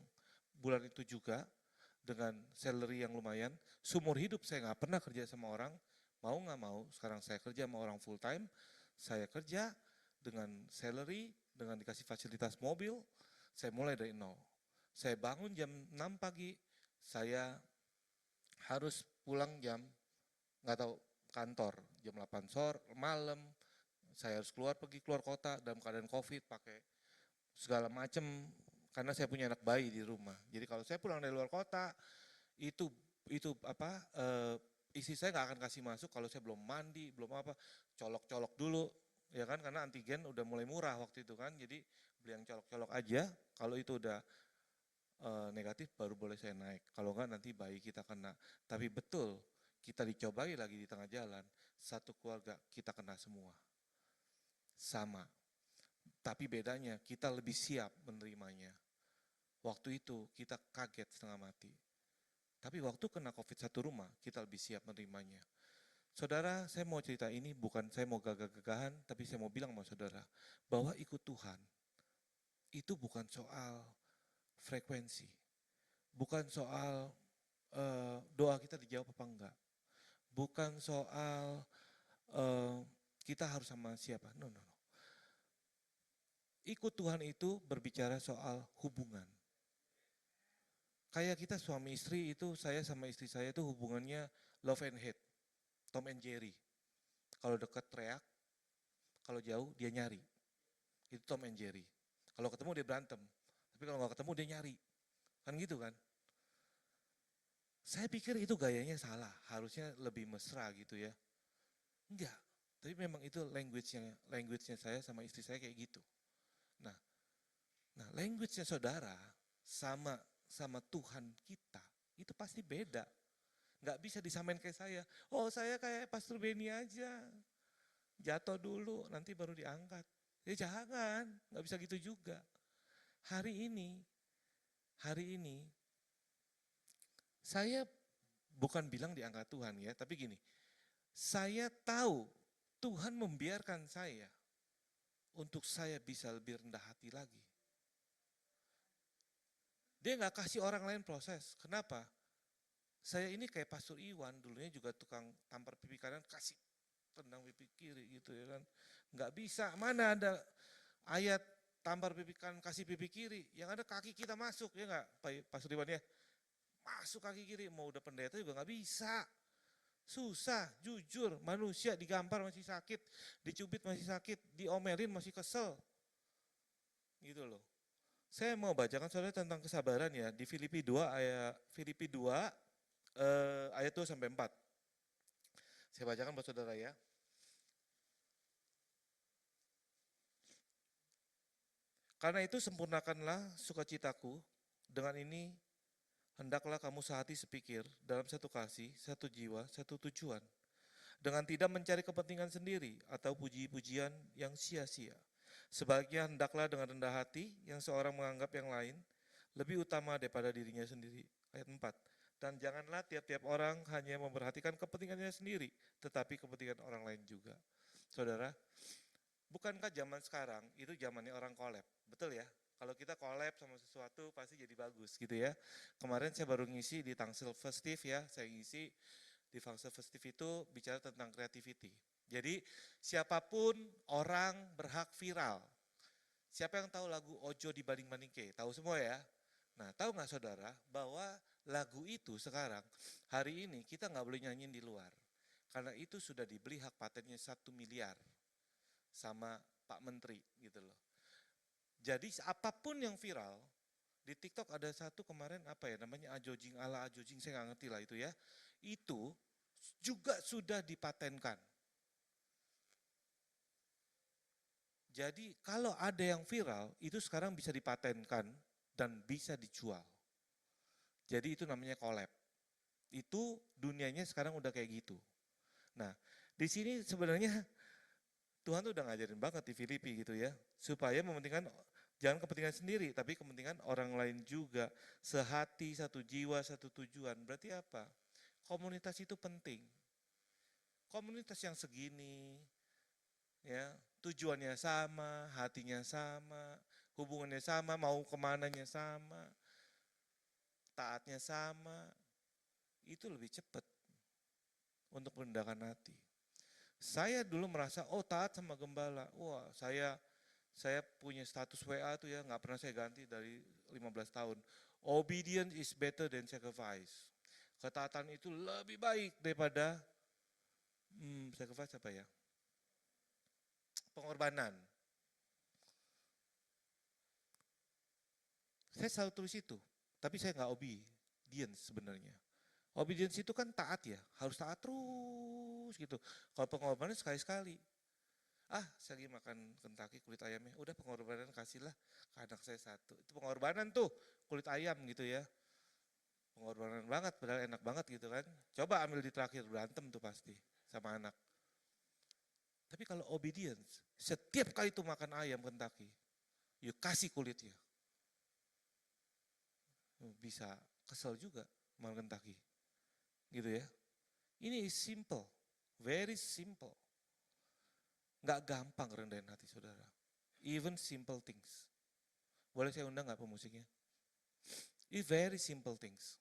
bulan itu juga dengan salary yang lumayan. Seumur hidup saya nggak pernah kerja sama orang, mau nggak mau, sekarang saya kerja sama orang full time. Saya kerja dengan salary, dengan dikasih fasilitas mobil, saya mulai dari nol. Saya bangun jam 6 pagi, saya harus pulang jam, nggak tahu kantor, jam 8 sore, malam, saya harus pergi keluar kota dalam keadaan COVID, pakai segala macam, karena saya punya anak bayi di rumah. Jadi kalau saya pulang dari luar kota, itu istri saya nggak akan kasih masuk kalau saya belum mandi, belum apa, colok-colok dulu, ya kan, karena antigen udah mulai murah waktu itu kan, jadi beli yang colok-colok aja, kalau itu udah negatif baru boleh saya naik, kalau enggak nanti bayi kita kena. Tapi betul, kita dicobai lagi di tengah jalan, satu keluarga kita kena semua, sama. Tapi bedanya kita lebih siap menerimanya. Waktu itu kita kaget setengah mati. Tapi waktu kena COVID satu rumah, kita lebih siap menerimanya. Saudara, saya mau cerita ini bukan saya mau gagah-gagahan, tapi saya mau bilang sama saudara, bahwa ikut Tuhan, itu bukan soal frekuensi. Bukan soal doa kita dijawab apa enggak. Bukan soal kita harus sama siapa, no. Ikut Tuhan itu berbicara soal hubungan. Kayak kita suami istri itu, saya sama istri saya itu hubungannya love and hate, Tom and Jerry. Kalau dekat teriak, kalau jauh dia nyari. Itu Tom and Jerry. Kalau ketemu dia berantem, tapi kalau nggak ketemu dia nyari. Kan gitu kan? Saya pikir itu gayanya salah, harusnya lebih mesra gitu ya. Enggak, tapi memang itu language-nya saya sama istri saya kayak gitu. Nah, language-nya saudara sama Tuhan kita, itu pasti beda. Nggak bisa disamain kayak saya. Oh, saya kayak Pastor Benny aja. Jatuh dulu, nanti baru diangkat. Ya jangan, nggak bisa gitu juga. Hari ini, saya bukan bilang diangkat Tuhan ya, tapi gini, saya tahu Tuhan membiarkan saya untuk saya bisa lebih rendah hati lagi. Dia nggak kasih orang lain proses. Kenapa? Saya ini kayak Pastor Iwan, dulunya juga tukang tampar pipi kanan, kasih tendang pipi kiri gitu ya kan. Nggak bisa, mana ada ayat tampar pipi kanan, kasih pipi kiri, yang ada kaki kita masuk, ya enggak Pak Sudirman ya? Masuk kaki kiri, mau udah pendeta juga nggak bisa. Susah, jujur, manusia digampar masih sakit, dicubit masih sakit, diomelin masih kesel. Gitu loh. Saya mau bacakan saudara tentang kesabaran ya, di Filipi 2 ayat 2 sampai 4. Saya bacakan buat saudara ya. Karena itu sempurnakanlah sukacitaku, dengan ini hendaklah kamu sehati sepikir dalam satu kasih, satu jiwa, satu tujuan. Dengan tidak mencari kepentingan sendiri atau puji-pujian yang sia-sia. Sebaliknya hendaklah dengan rendah hati yang seorang menganggap yang lain lebih utama daripada dirinya sendiri. Ayat 4. Dan janganlah tiap-tiap orang hanya memperhatikan kepentingannya sendiri, tetapi kepentingan orang lain juga. Saudara, bukankah zaman sekarang itu zamannya orang collab? Betul ya? Kalau kita collab sama sesuatu pasti jadi bagus gitu ya. Kemarin saya baru ngisi di Tangsel Festive ya, saya ngisi di Tangsel Festive itu bicara tentang creativity. Jadi siapapun orang berhak viral. Siapa yang tahu lagu Ojo dibanding-bandingke? Tahu semua ya? Nah, tahu nggak saudara bahwa lagu itu sekarang hari ini kita nggak boleh nyanyiin di luar. Karena itu sudah dibeli hak patennya 1 miliar sama Pak Menteri gitu loh. Jadi apapun yang viral, di TikTok ada satu kemarin apa ya namanya Ajojing ala Ajojing, saya nggak ngerti lah itu ya. Itu juga sudah dipatenkan. Jadi kalau ada yang viral, itu sekarang bisa dipatenkan dan bisa dijual. Jadi itu namanya collab. Itu dunianya sekarang udah kayak gitu. Nah, di sini sebenarnya Tuhan tuh udah ngajarin banget di Filipi gitu ya. Supaya mementingkan, jangan kepentingan sendiri, tapi kepentingan orang lain juga. Sehati, satu jiwa, satu tujuan. Berarti apa? Komunitas itu penting. Komunitas yang segini, ya tujuannya sama, hatinya sama, hubungannya sama, mau kemananya sama, taatnya sama, itu lebih cepat untuk merendahkan hati. Saya dulu merasa, taat sama gembala, wah saya punya status WA tuh ya, nggak pernah saya ganti dari 15 tahun. Obedience is better than sacrifice. Ketaatan itu lebih baik daripada sacrifice apa ya? Pengorbanan. Saya selalu tulis itu, tapi saya nggak obedience sebenarnya. Obedience itu kan taat ya, harus taat terus gitu. Kalau pengorbanan sekali-sekali. Saya lagi makan Kentucky kulit ayamnya, udah pengorbanan kasihlah ke anak saya 1. Itu pengorbanan tuh, kulit ayam gitu ya. Pengorbanan banget, padahal enak banget gitu kan. Coba ambil di terakhir, berantem tuh pasti sama anak. Tapi kalau obedience, setiap kali itu makan ayam Kentucky, yuk kasih kulitnya. Bisa kesel juga makan Kentucky. Gitu ya. Ini is simple, very simple. Nggak gampang rendahin hati saudara. Even simple things. Boleh saya undang nggak pemusiknya? It's very simple things.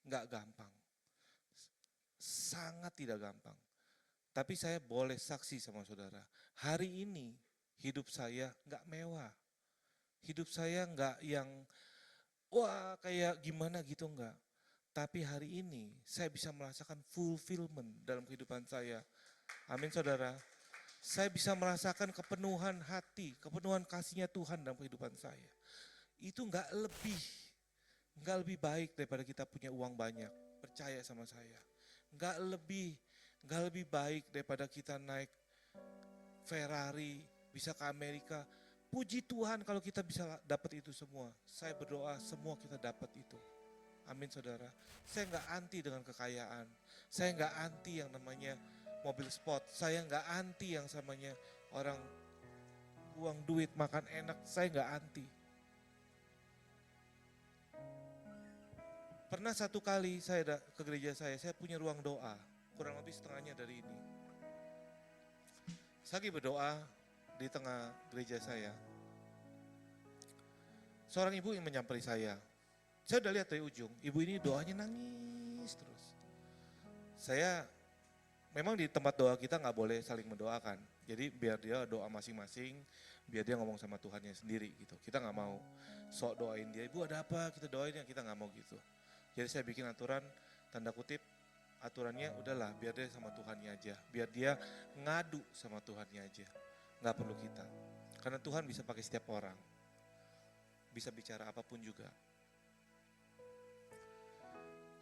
Nggak gampang. Sangat tidak gampang. Tapi saya boleh saksi sama saudara, hari ini hidup saya nggak mewah. Hidup saya nggak yang, wah kayak gimana gitu enggak. Tapi hari ini saya bisa merasakan fulfillment dalam kehidupan saya. Amin saudara. Saya bisa merasakan kepenuhan hati, kepenuhan kasihnya Tuhan dalam kehidupan saya. Itu nggak lebih baik daripada kita punya uang banyak. Percaya sama saya. Nggak lebih baik daripada kita naik Ferrari, bisa ke Amerika. Puji Tuhan kalau kita bisa dapat itu semua. Saya berdoa semua kita dapat itu. Amin saudara. Saya nggak anti dengan kekayaan. Saya nggak anti yang namanya mobil sport. Saya nggak anti yang namanya orang buang duit, makan enak. Saya nggak anti. Pernah satu kali saya ke gereja saya punya ruang doa. Kurang lebih setengahnya dari ini. Saya lagi berdoa di tengah gereja saya. Seorang ibu yang menyampaikan saya. Saya udah lihat dari ujung, ibu ini doanya nangis terus. Saya memang di tempat doa kita nggak boleh saling mendoakan. Jadi biar dia doa masing-masing, biar dia ngomong sama Tuhannya sendiri gitu. Kita nggak mau sok doain dia, ibu ada apa kita doain ya, kita nggak mau gitu. Jadi saya bikin aturan, tanda kutip, aturannya udahlah biar dia sama Tuhannya aja. Biar dia ngadu sama Tuhannya aja. Nggak perlu kita. Karena Tuhan bisa pakai setiap orang. Bisa bicara apapun juga.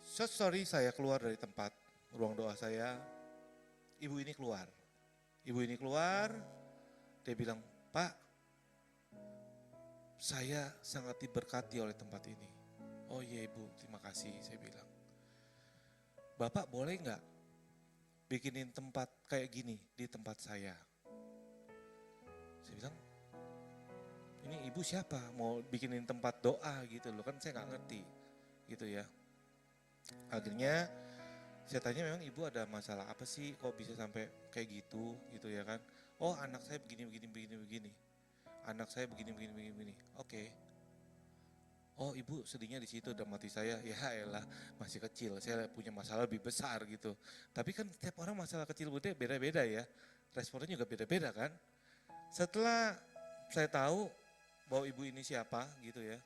So sorry saya keluar dari tempat ruang doa saya. Ibu ini keluar. Ibu ini keluar, dia bilang, Pak, saya sangat diberkati oleh tempat ini. Oh iya ibu, terima kasih, saya bilang. Bapak boleh nggak bikinin tempat kayak gini di tempat saya? Saya bilang, ini ibu siapa mau bikinin tempat doa gitu loh, kan saya nggak ngerti gitu ya. Akhirnya saya tanya memang ibu ada masalah apa sih kok bisa sampai kayak gitu ya kan. Oh anak saya begini. Anak saya begini. Oke. Oh ibu sedihnya di situ dalam hati saya, ya elah masih kecil, saya punya masalah lebih besar gitu. Tapi kan setiap orang masalah kecil gede beda-beda ya, responnya juga beda-beda kan. Setelah saya tahu bahwa ibu ini siapa gitu ya,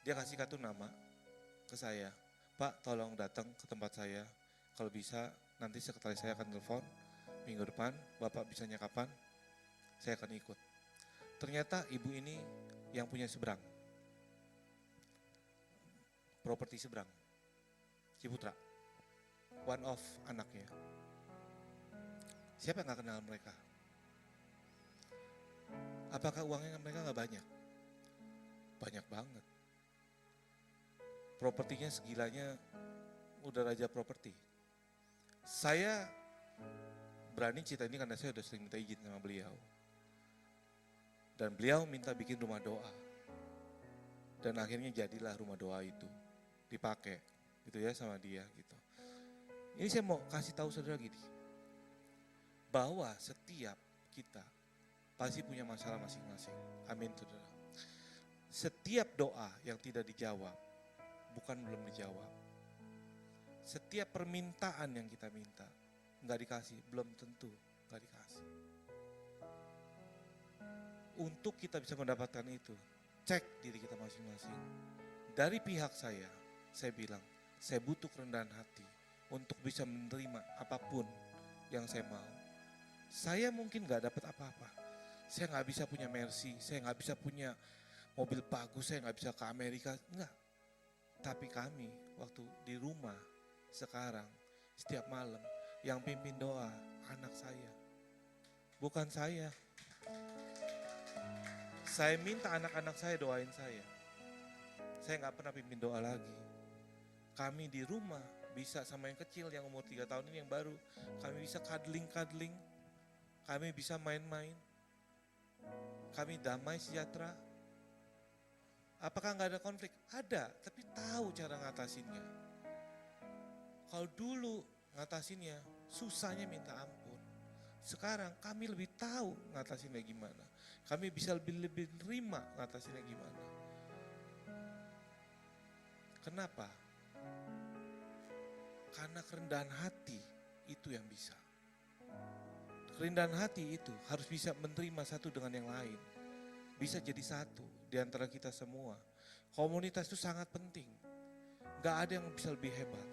dia kasih kartu nama ke saya. Pak tolong datang ke tempat saya, kalau bisa nanti sekretaris saya akan telepon minggu depan, Bapak bisanya kapan, saya akan ikut. Ternyata ibu ini yang punya seberang, properti seberang, Ciputra, one of anaknya. Siapa yang gak kenal mereka? Apakah uangnya mereka gak banyak? Banyak banget. Propertinya segilanya udah raja properti. Saya berani cerita ini karena saya udah sering minta izin sama beliau. Dan beliau minta bikin rumah doa. Dan akhirnya jadilah rumah doa itu. Dipakai gitu ya sama dia gitu. Ini saya mau kasih tahu saudara gini. Bahwa setiap kita pasti punya masalah masing-masing. Amin saudara. Setiap doa yang tidak dijawab bukan belum dijawab. Setiap permintaan yang kita minta nggak dikasih, belum tentu nggak dikasih. Untuk kita bisa mendapatkan itu, cek diri kita masing-masing. Dari pihak saya bilang, saya butuh kerendahan hati untuk bisa menerima apapun yang saya mau. Saya mungkin nggak dapat apa-apa. Saya nggak bisa punya Mercy, saya nggak bisa punya mobil bagus, saya nggak bisa ke Amerika, enggak. Tapi kami waktu di rumah sekarang setiap malam yang pimpin doa anak saya. Bukan saya. Saya minta anak-anak saya doain saya. Saya nggak pernah pimpin doa lagi. Kami di rumah bisa sama yang kecil yang umur 3 tahun ini yang baru. Kami bisa cuddling. Kami bisa main-main. Kami damai sejahtera. Apakah nggak ada konflik? Ada, tapi tahu cara ngatasinnya. Kalau dulu ngatasinnya, susahnya minta ampun. Sekarang kami lebih tahu ngatasinnya gimana. Kami bisa lebih nerima ngatasinnya gimana. Kenapa? Karena kerendahan hati itu yang bisa. Kerendahan hati itu harus bisa menerima satu dengan yang lain. Bisa jadi satu di antara kita semua. Komunitas itu sangat penting. Gak ada yang bisa lebih hebat.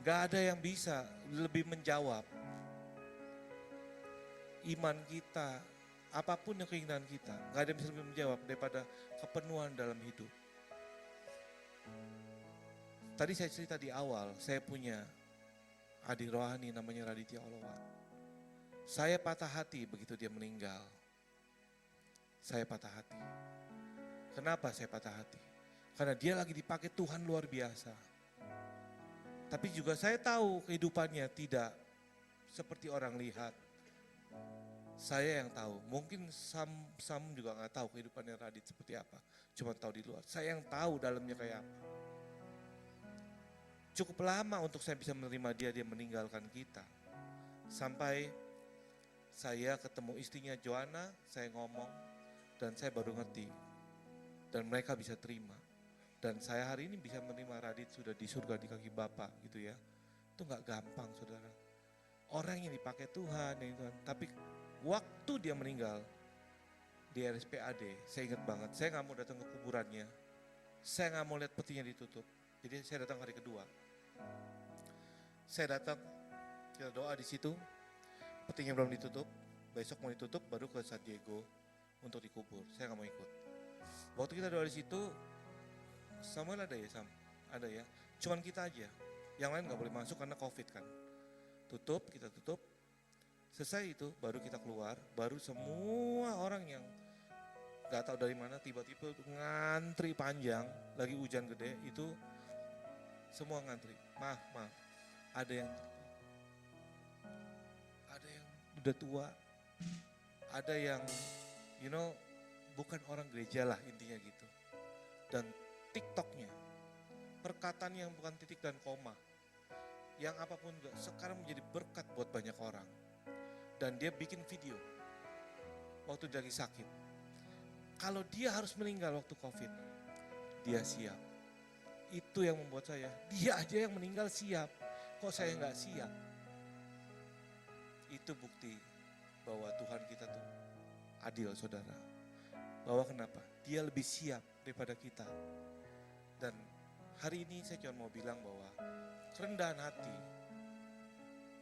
Gak ada yang bisa lebih menjawab iman kita, apapun yang keinginan kita. Gak ada yang bisa lebih menjawab daripada kepenuhan dalam hidup. Tadi saya cerita di awal, saya punya adik rohani namanya Raditya Olowan. Saya patah hati begitu dia meninggal. Saya patah hati. Kenapa saya patah hati? Karena dia lagi dipakai Tuhan luar biasa. Tapi juga saya tahu kehidupannya tidak seperti orang lihat. Saya yang tahu, mungkin Sam juga gak tahu kehidupannya Radit seperti apa. Cuma tahu di luar, saya yang tahu dalamnya kayak apa. Cukup lama untuk saya bisa menerima dia meninggalkan kita. Sampai saya ketemu istrinya Joanna, saya ngomong, dan saya baru ngerti. Dan mereka bisa terima. Dan saya hari ini bisa menerima Radit sudah di surga di kaki Bapa gitu ya. Itu gak gampang saudara. orang yang dipakai Tuhan, yang Tuhan. Tapi waktu dia meninggal di RSPAD, saya ingat banget, saya nggak mau datang ke kuburannya, saya nggak mau lihat petinya ditutup. Jadi saya datang hari kedua. Saya datang, kita doa di situ, petinya belum ditutup, besok mau ditutup baru ke San Diego untuk dikubur. Saya nggak mau ikut. Waktu kita doa di situ, Samuel ada ya Sam? Ada ya. Cuman kita aja. Yang lain nggak boleh masuk karena COVID kan. Tutup, kita tutup. Selesai itu baru kita keluar, baru semua orang yang nggak tahu dari mana tiba-tiba ngantri panjang, lagi hujan gede itu semua ngantri. Maaf, ada yang udah tua, ada yang bukan orang gereja lah intinya gitu. Dan TikToknya, perkataan yang bukan titik dan koma, yang apapun juga sekarang menjadi berkat buat banyak orang. Dan dia bikin video waktu dia lagi sakit. Kalau dia harus meninggal waktu COVID, dia siap. Itu yang membuat saya, dia aja yang meninggal siap, kok saya nggak siap? Itu bukti bahwa Tuhan kita tuh adil, saudara. Bahwa kenapa? Dia lebih siap daripada kita. Dan hari ini saya cuma mau bilang bahwa kerendahan hati,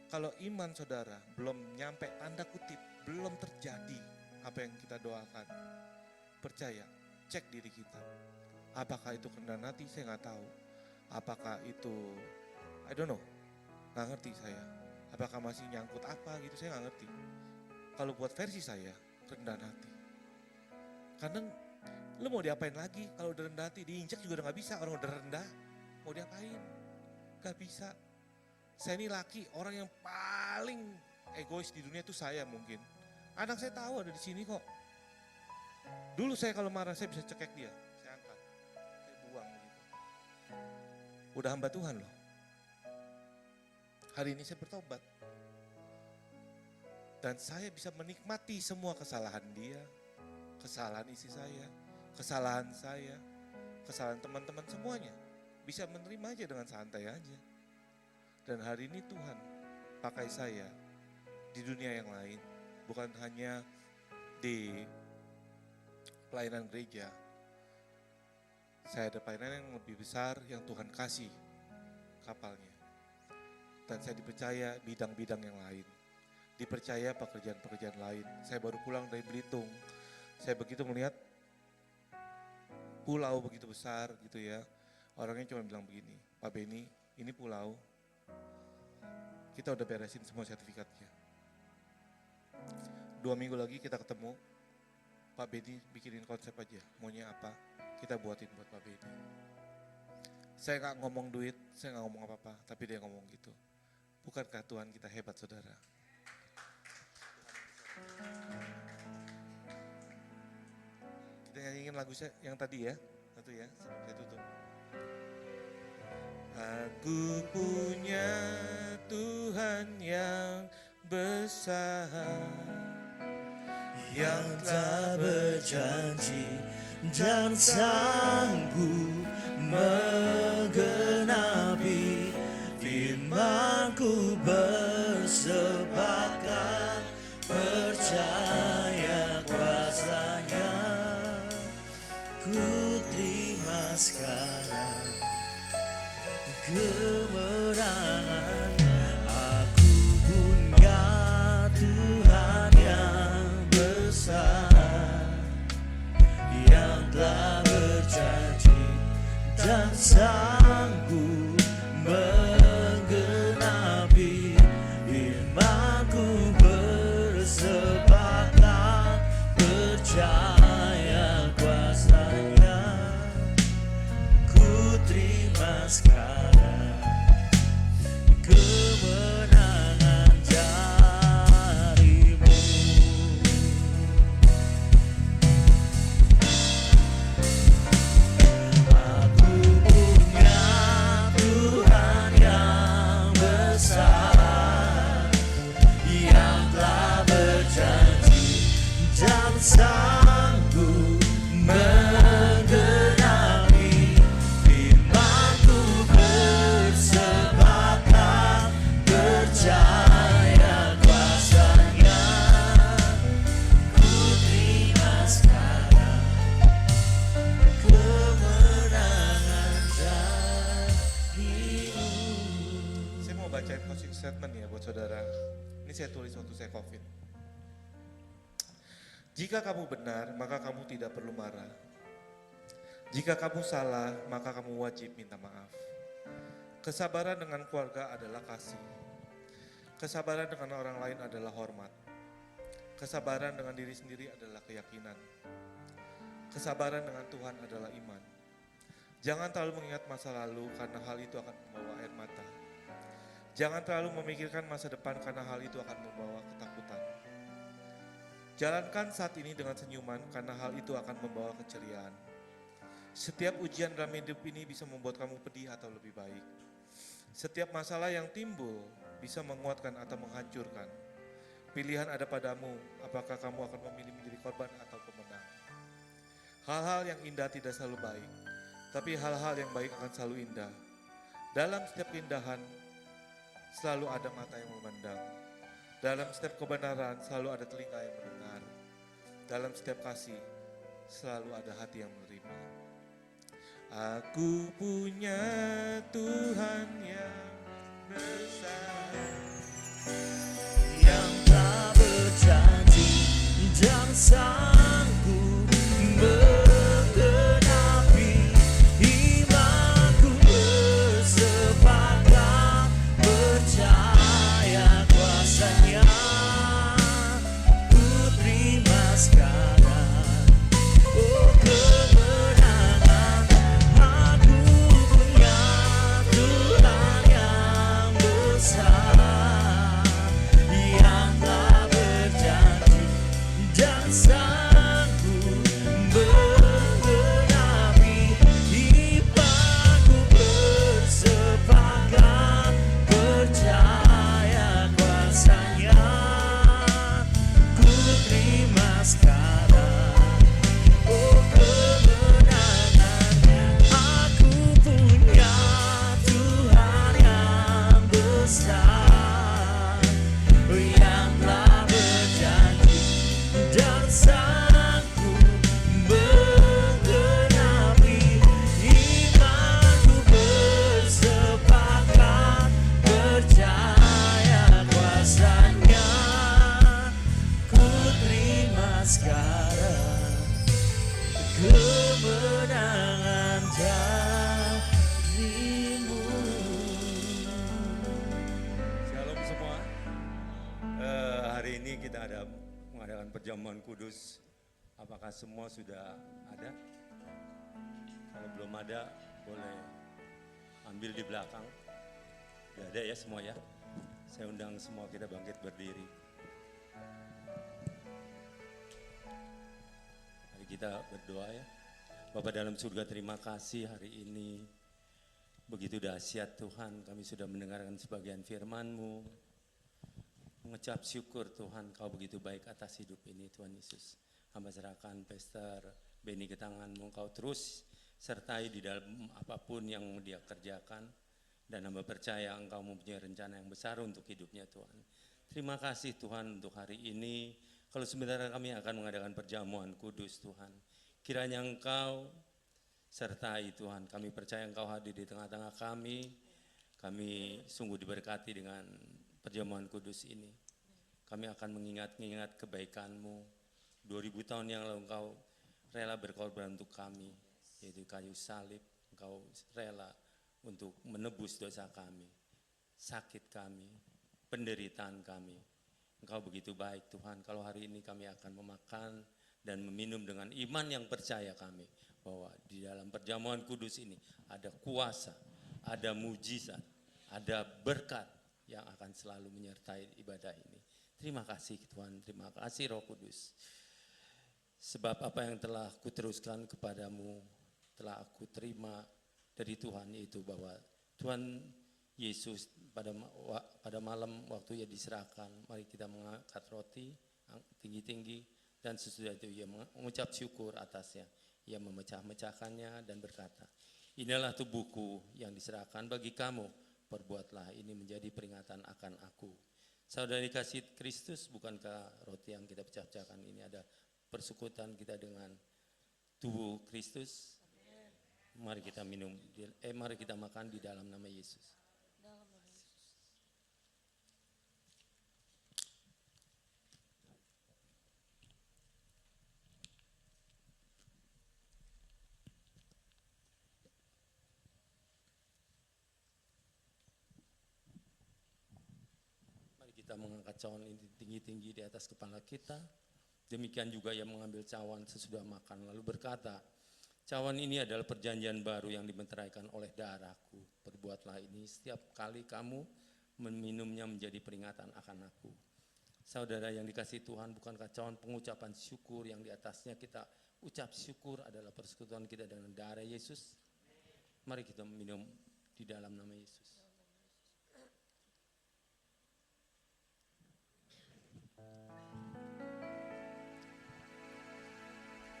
kalau iman saudara belum nyampe tanda kutip, belum terjadi apa yang kita doakan, percaya, cek diri kita. Apakah itu kerendahan hati? Saya nggak tahu. Apakah itu, I don't know, nggak ngerti saya. Apakah masih nyangkut apa gitu, saya nggak ngerti. Kalau buat versi saya, kerendahan hati. Karena lu mau diapain lagi kalau udah rendah hati, diinjak juga udah nggak bisa. Orang udah rendah, mau diapain? Gak bisa. Saya ini laki, orang yang paling egois di dunia itu saya mungkin. Anak saya tahu ada di sini kok. Dulu saya kalau marah saya bisa cekek dia, saya angkat, saya buang gitu. Udah hamba Tuhan loh. Hari ini saya bertobat. Dan saya bisa menikmati semua kesalahan dia, kesalahan istri saya, kesalahan saya, kesalahan teman-teman semuanya. Bisa menerima aja dengan santai aja. Dan hari ini Tuhan pakai saya di dunia yang lain. Bukan hanya di pelayanan gereja. Saya ada pelayanan yang lebih besar yang Tuhan kasih kapalnya. Dan saya dipercaya bidang-bidang yang lain. Dipercaya pekerjaan-pekerjaan lain. Saya baru pulang dari Belitung. Saya begitu melihat pulau begitu besar gitu ya. Orangnya cuma bilang begini, Pak Benny, ini pulau, kita udah beresin semua sertifikatnya. 2 minggu lagi kita ketemu, Pak Benny bikinin konsep aja, maunya apa, kita buatin buat Pak Benny. Saya gak ngomong duit, saya gak ngomong apa-apa, tapi dia ngomong gitu. Bukankah Tuhan kita hebat, saudara? Kita nyanyiin lagu saya yang tadi ya, satu ya, sebelum saya tutup. Aku punya Tuhan yang besar, yang telah berjanji dan sanggup menggenapi firman-Ku, bersepakat percaya kuasa-Nya. Ku terima sekarang kemenangan. Aku punya Tuhan yang besar, yang telah berjanji dan sanggup menggenapi firman-Ku, bersepakat percaya kuasa-Nya. Ku terima sekarang kemenangan darimu. Aku punya statement ya buat saudara. Ini saya tulis waktu saya COVID. Jika kamu benar, maka kamu tidak perlu marah. Jika kamu salah, maka kamu wajib minta maaf. Kesabaran dengan keluarga adalah kasih. Kesabaran dengan orang lain adalah hormat. Kesabaran dengan diri sendiri adalah keyakinan. Kesabaran dengan Tuhan adalah iman. Jangan terlalu mengingat masa lalu karena hal itu akan membawa air mata. Jangan terlalu memikirkan masa depan karena hal itu akan membawa ketakutan. Jalankan saat ini dengan senyuman karena hal itu akan membawa keceriaan. Setiap ujian dalam hidup ini bisa membuat kamu pedih atau lebih baik. Setiap masalah yang timbul bisa menguatkan atau menghancurkan. Pilihan ada padamu, apakah kamu akan memilih menjadi korban atau pemenang. Hal-hal yang indah tidak selalu baik, tapi hal-hal yang baik akan selalu indah. Dalam setiap keindahan, selalu ada mata yang memandang. Dalam setiap kebenaran, selalu ada telinga yang mendengar. Dalam setiap kasih, selalu ada hati yang menerima. Aku punya Tuhan yang besar, yang tak berjanji dan sanggup menggenapi imanku bersepakat percaya kuasanya. Ku terima sekarang, oh kemenangan. Aku punya Tuhan yang besar, yang tak berjanji dan sanggup menggenapi imanku bersepakat percaya kuasanya. Ku terima sekarang, oh kemenangan. Aku punya Tuhan yang besar, yang telah berjanji dan sanggup menggenapi imanku bersepakat percaya kuasanya. Ku terima sekarang kemenangan darimu. Shalom semua. Hari ini kita ada mengadakan perjamuan kudus. Apakah semua sudah ada? Kalau belum ada, boleh ambil di belakang. Sudah ada ya semua ya. Saya undang semua kita bangkit berdiri. Mari kita berdoa ya. Bapa dalam surga, terima kasih hari ini. Begitu dahsyat Tuhan, kami sudah mendengarkan sebagian firman-Mu. Mengucap syukur Tuhan, Kau begitu baik atas hidup ini Tuhan Yesus. Hamba serahkan Pastor Benny ke tangan-Mu, Kau terus sertai di dalam apapun yang dia kerjakan. Dan hamba percaya Engkau mempunyai rencana yang besar untuk hidupnya Tuhan. Terima kasih Tuhan untuk hari ini. Kalau sebentar kami akan mengadakan perjamuan kudus Tuhan. Kiranya Engkau sertai Tuhan, kami percaya Engkau hadir di tengah-tengah kami. Kami sungguh diberkati dengan perjamuan kudus ini. Kami akan mengingat-ingat kebaikan-Mu. 2000 tahun yang lalu Engkau rela berkorban untuk kami, yaitu kayu salib. Engkau rela untuk menebus dosa kami, sakit kami, penderitaan kami. Engkau begitu baik Tuhan. Kalau hari ini kami akan memakan dan meminum dengan iman yang percaya kami bahwa di dalam perjamuan kudus ini ada kuasa, ada mujizat, ada berkat yang akan selalu menyertai ibadah ini. Terima kasih Tuhan, terima kasih Roh Kudus. Sebab apa yang telah kuteruskan kepadamu telah aku terima dari Tuhan, yaitu bahwa Tuhan Yesus pada malam waktu ia diserahkan, mari kita mengangkat roti tinggi-tinggi dan sesudah itu ia mengucap syukur atasnya. Ia memecah-mecahkannya dan berkata, inilah tubuhku yang diserahkan bagi kamu, perbuatlah ini menjadi peringatan akan aku. Saudara dikasih Kristus, bukankah roti yang kita pecah-pecahkan ini ada persekutuan kita dengan tubuh Kristus? Mari kita mari kita makan di dalam nama Yesus. kita mengangkat cawan ini tinggi-tinggi di atas kepala kita. Demikian juga ia mengambil cawan sesudah makan lalu berkata, cawan ini adalah perjanjian baru yang dimeteraikan oleh darahku. Perbuatlah ini setiap kali kamu meminumnya menjadi peringatan akan aku. Saudara yang dikasihi Tuhan, bukankah cawan pengucapan syukur yang di atasnya kita ucap syukur adalah persekutuan kita dengan darah Yesus? Mari kita minum di dalam nama Yesus.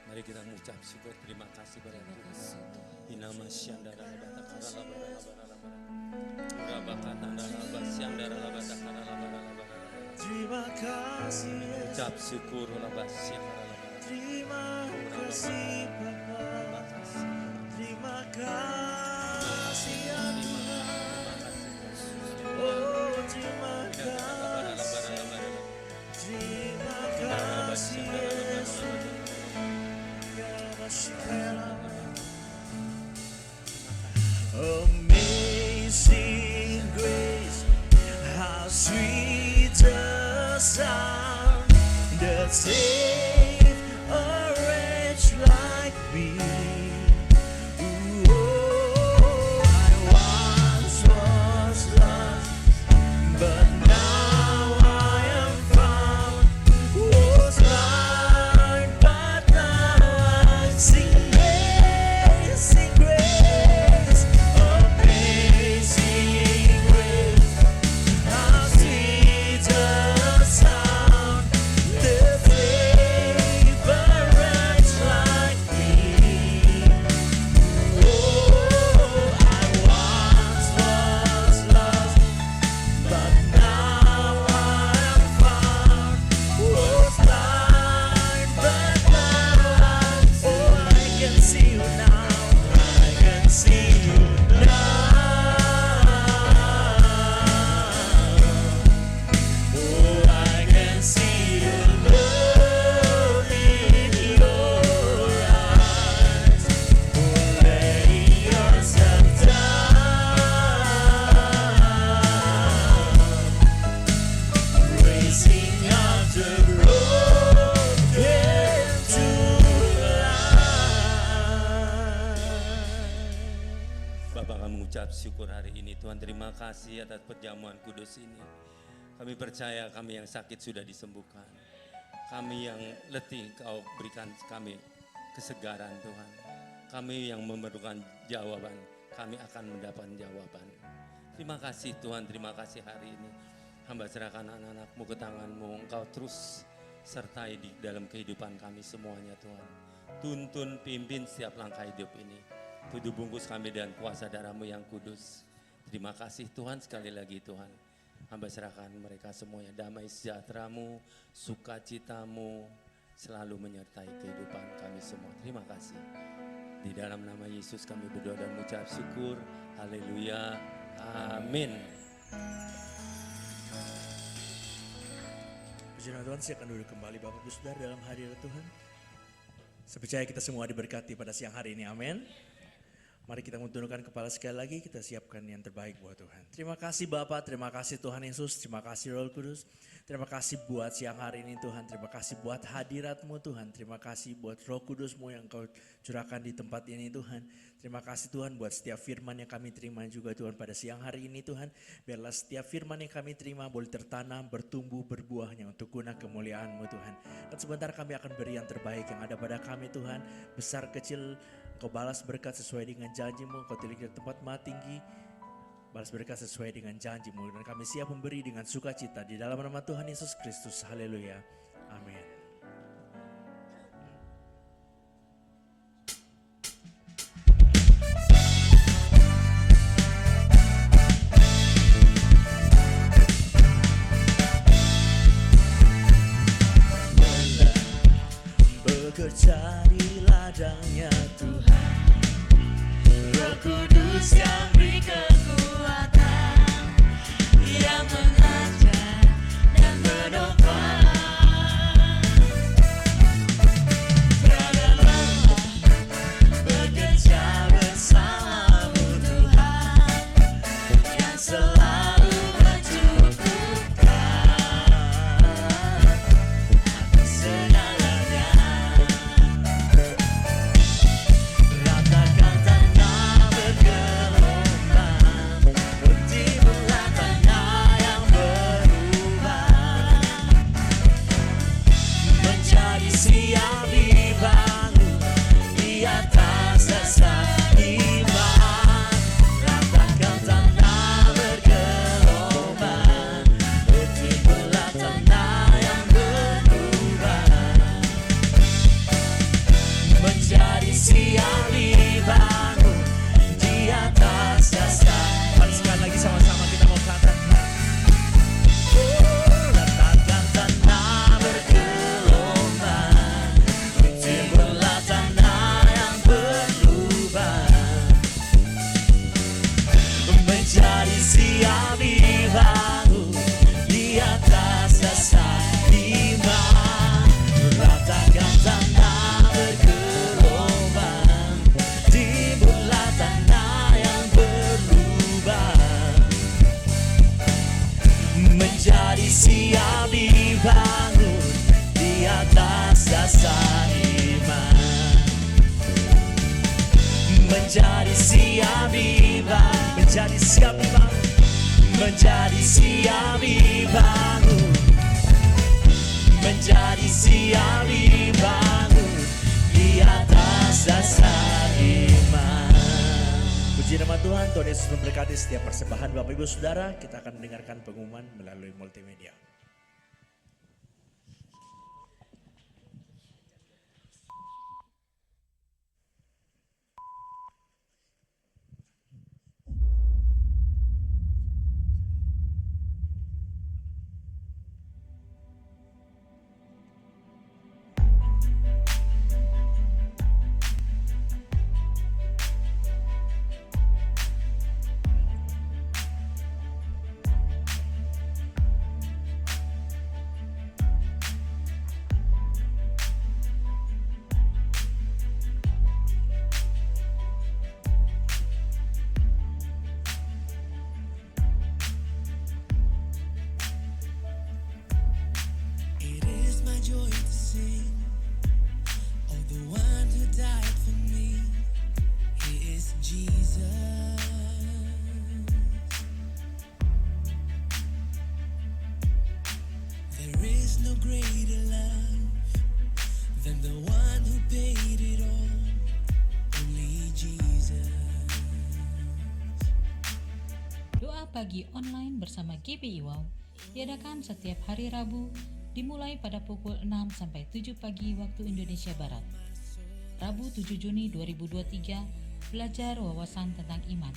Mari kita mengucap syukur, terima kasih pada Tuhan. Inama syandara labata karala bara labara labara. Terima kasih Yesus. Ucap syukur labasya karala bara. Terima kasih Bapa. Terima kasih ya Tuhan. Oh terima kasih. Terima kasih Yesus. Amazing grace, how sweet the sound that saved a wretch like me. Oh, I once was lost, but now I am found. Was blind, but now I see. Amazing grace, amazing grace, how sweet the sound that saved a wretch like me. Oh, I once was lost, but now I am found. Was blind, but now I can see you now. I can see you now. Oh, I can see your love in your eyes. Oh, lay yourself down, raising up the broken to life. Bapak kami mengucap syukur hari ini Tuhan, terima kasih atas perjamuan kudus ini. Kami percaya kami yang sakit sudah disembuhkan. Kami yang letih Kau berikan kami kesegaran Tuhan. Kami yang memerlukan jawaban, kami akan mendapat jawaban. Terima kasih Tuhan, terima kasih hari ini. Hamba serahkan anak-anak-Mu ke tangan-Mu, Engkau terus sertai di dalam kehidupan kami semuanya Tuhan. Tuntun, pimpin setiap langkah hidup ini. Tuduh bungkus kami dengan kuasa darah-Mu yang kudus. Terima kasih Tuhan, sekali lagi Tuhan. Hamba serahkan mereka semuanya, damai sejahtera-Mu, sukacita-Mu selalu menyertai kehidupan kami semua. Terima kasih. Di dalam nama Yesus kami berdoa dan mengucap syukur. Haleluya. Amin. Puji Tuhan, silakan duduk kembali Bapak Ibu Saudara dalam hadirat Tuhan. Saya percaya kita semua diberkati pada siang hari ini, amin. Mari kita tundukkan kepala sekali lagi, kita siapkan yang terbaik buat Tuhan. Terima kasih Bapa, terima kasih Tuhan Yesus, terima kasih Roh Kudus. Terima kasih buat siang hari ini Tuhan, terima kasih buat hadirat-Mu Tuhan. Terima kasih buat Roh Kudus-Mu yang Kau curahkan di tempat ini Tuhan. Terima kasih Tuhan buat setiap firman yang kami terima juga Tuhan pada siang hari ini Tuhan. Biarlah setiap firman yang kami terima boleh tertanam, bertumbuh, berbuahnya untuk guna kemuliaan-Mu Tuhan. Dan sebentar kami akan beri yang terbaik yang ada pada kami Tuhan. Besar kecil Kau balas berkat sesuai dengan janji-Mu, Kau tilik dari tempat maha tinggi, balas berkat sesuai dengan janji-Mu, dan kami siap memberi dengan sukacita di dalam nama Tuhan Yesus Kristus. Haleluya. Amin. Bekerja di ladangnya Tuhan, Roh Kudus yang beri kekuatan, yang mengajar dan menopang. menjadi siap dibangun, menjadi siap dibangun, menjadi siap dibangun, menjadi siap dibangun di atas dasar iman. Puji nama Tuhan, Tuhan Yesus memberkati setiap persembahan Bapak Ibu Saudara. Kita akan mendengarkan pengumuman melalui multimedia. It is my joy to sing of the one who died for me. He is Jesus. There is no greater love than the one who paid it all. Only Jesus. Doa pagi online bersama GBI Wow diadakan setiap hari Rabu dimulai pada pukul 6 sampai 7 pagi waktu Indonesia Barat. Rabu 7 Juni 2023 belajar wawasan tentang iman.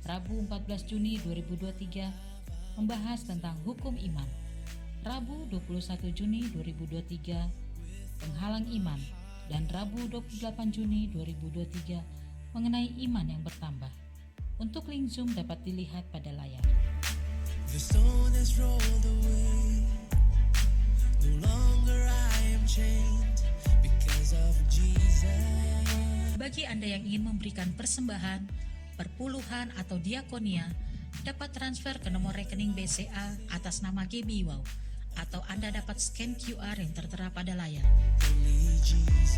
Rabu 14 Juni 2023 membahas tentang hukum iman. Rabu 21 Juni 2023 penghalang iman, dan Rabu 28 Juni 2023 mengenai iman yang bertambah. Untuk link Zoom dapat dilihat pada layar. The stone has rolled away. No longer I am chained because of Jesus. Bagi Anda yang ingin memberikan persembahan, perpuluhan atau diakonia, dapat transfer ke nomor rekening BCA atas nama GBI Wow, atau Anda dapat scan QR yang tertera pada layar. Only Jesus.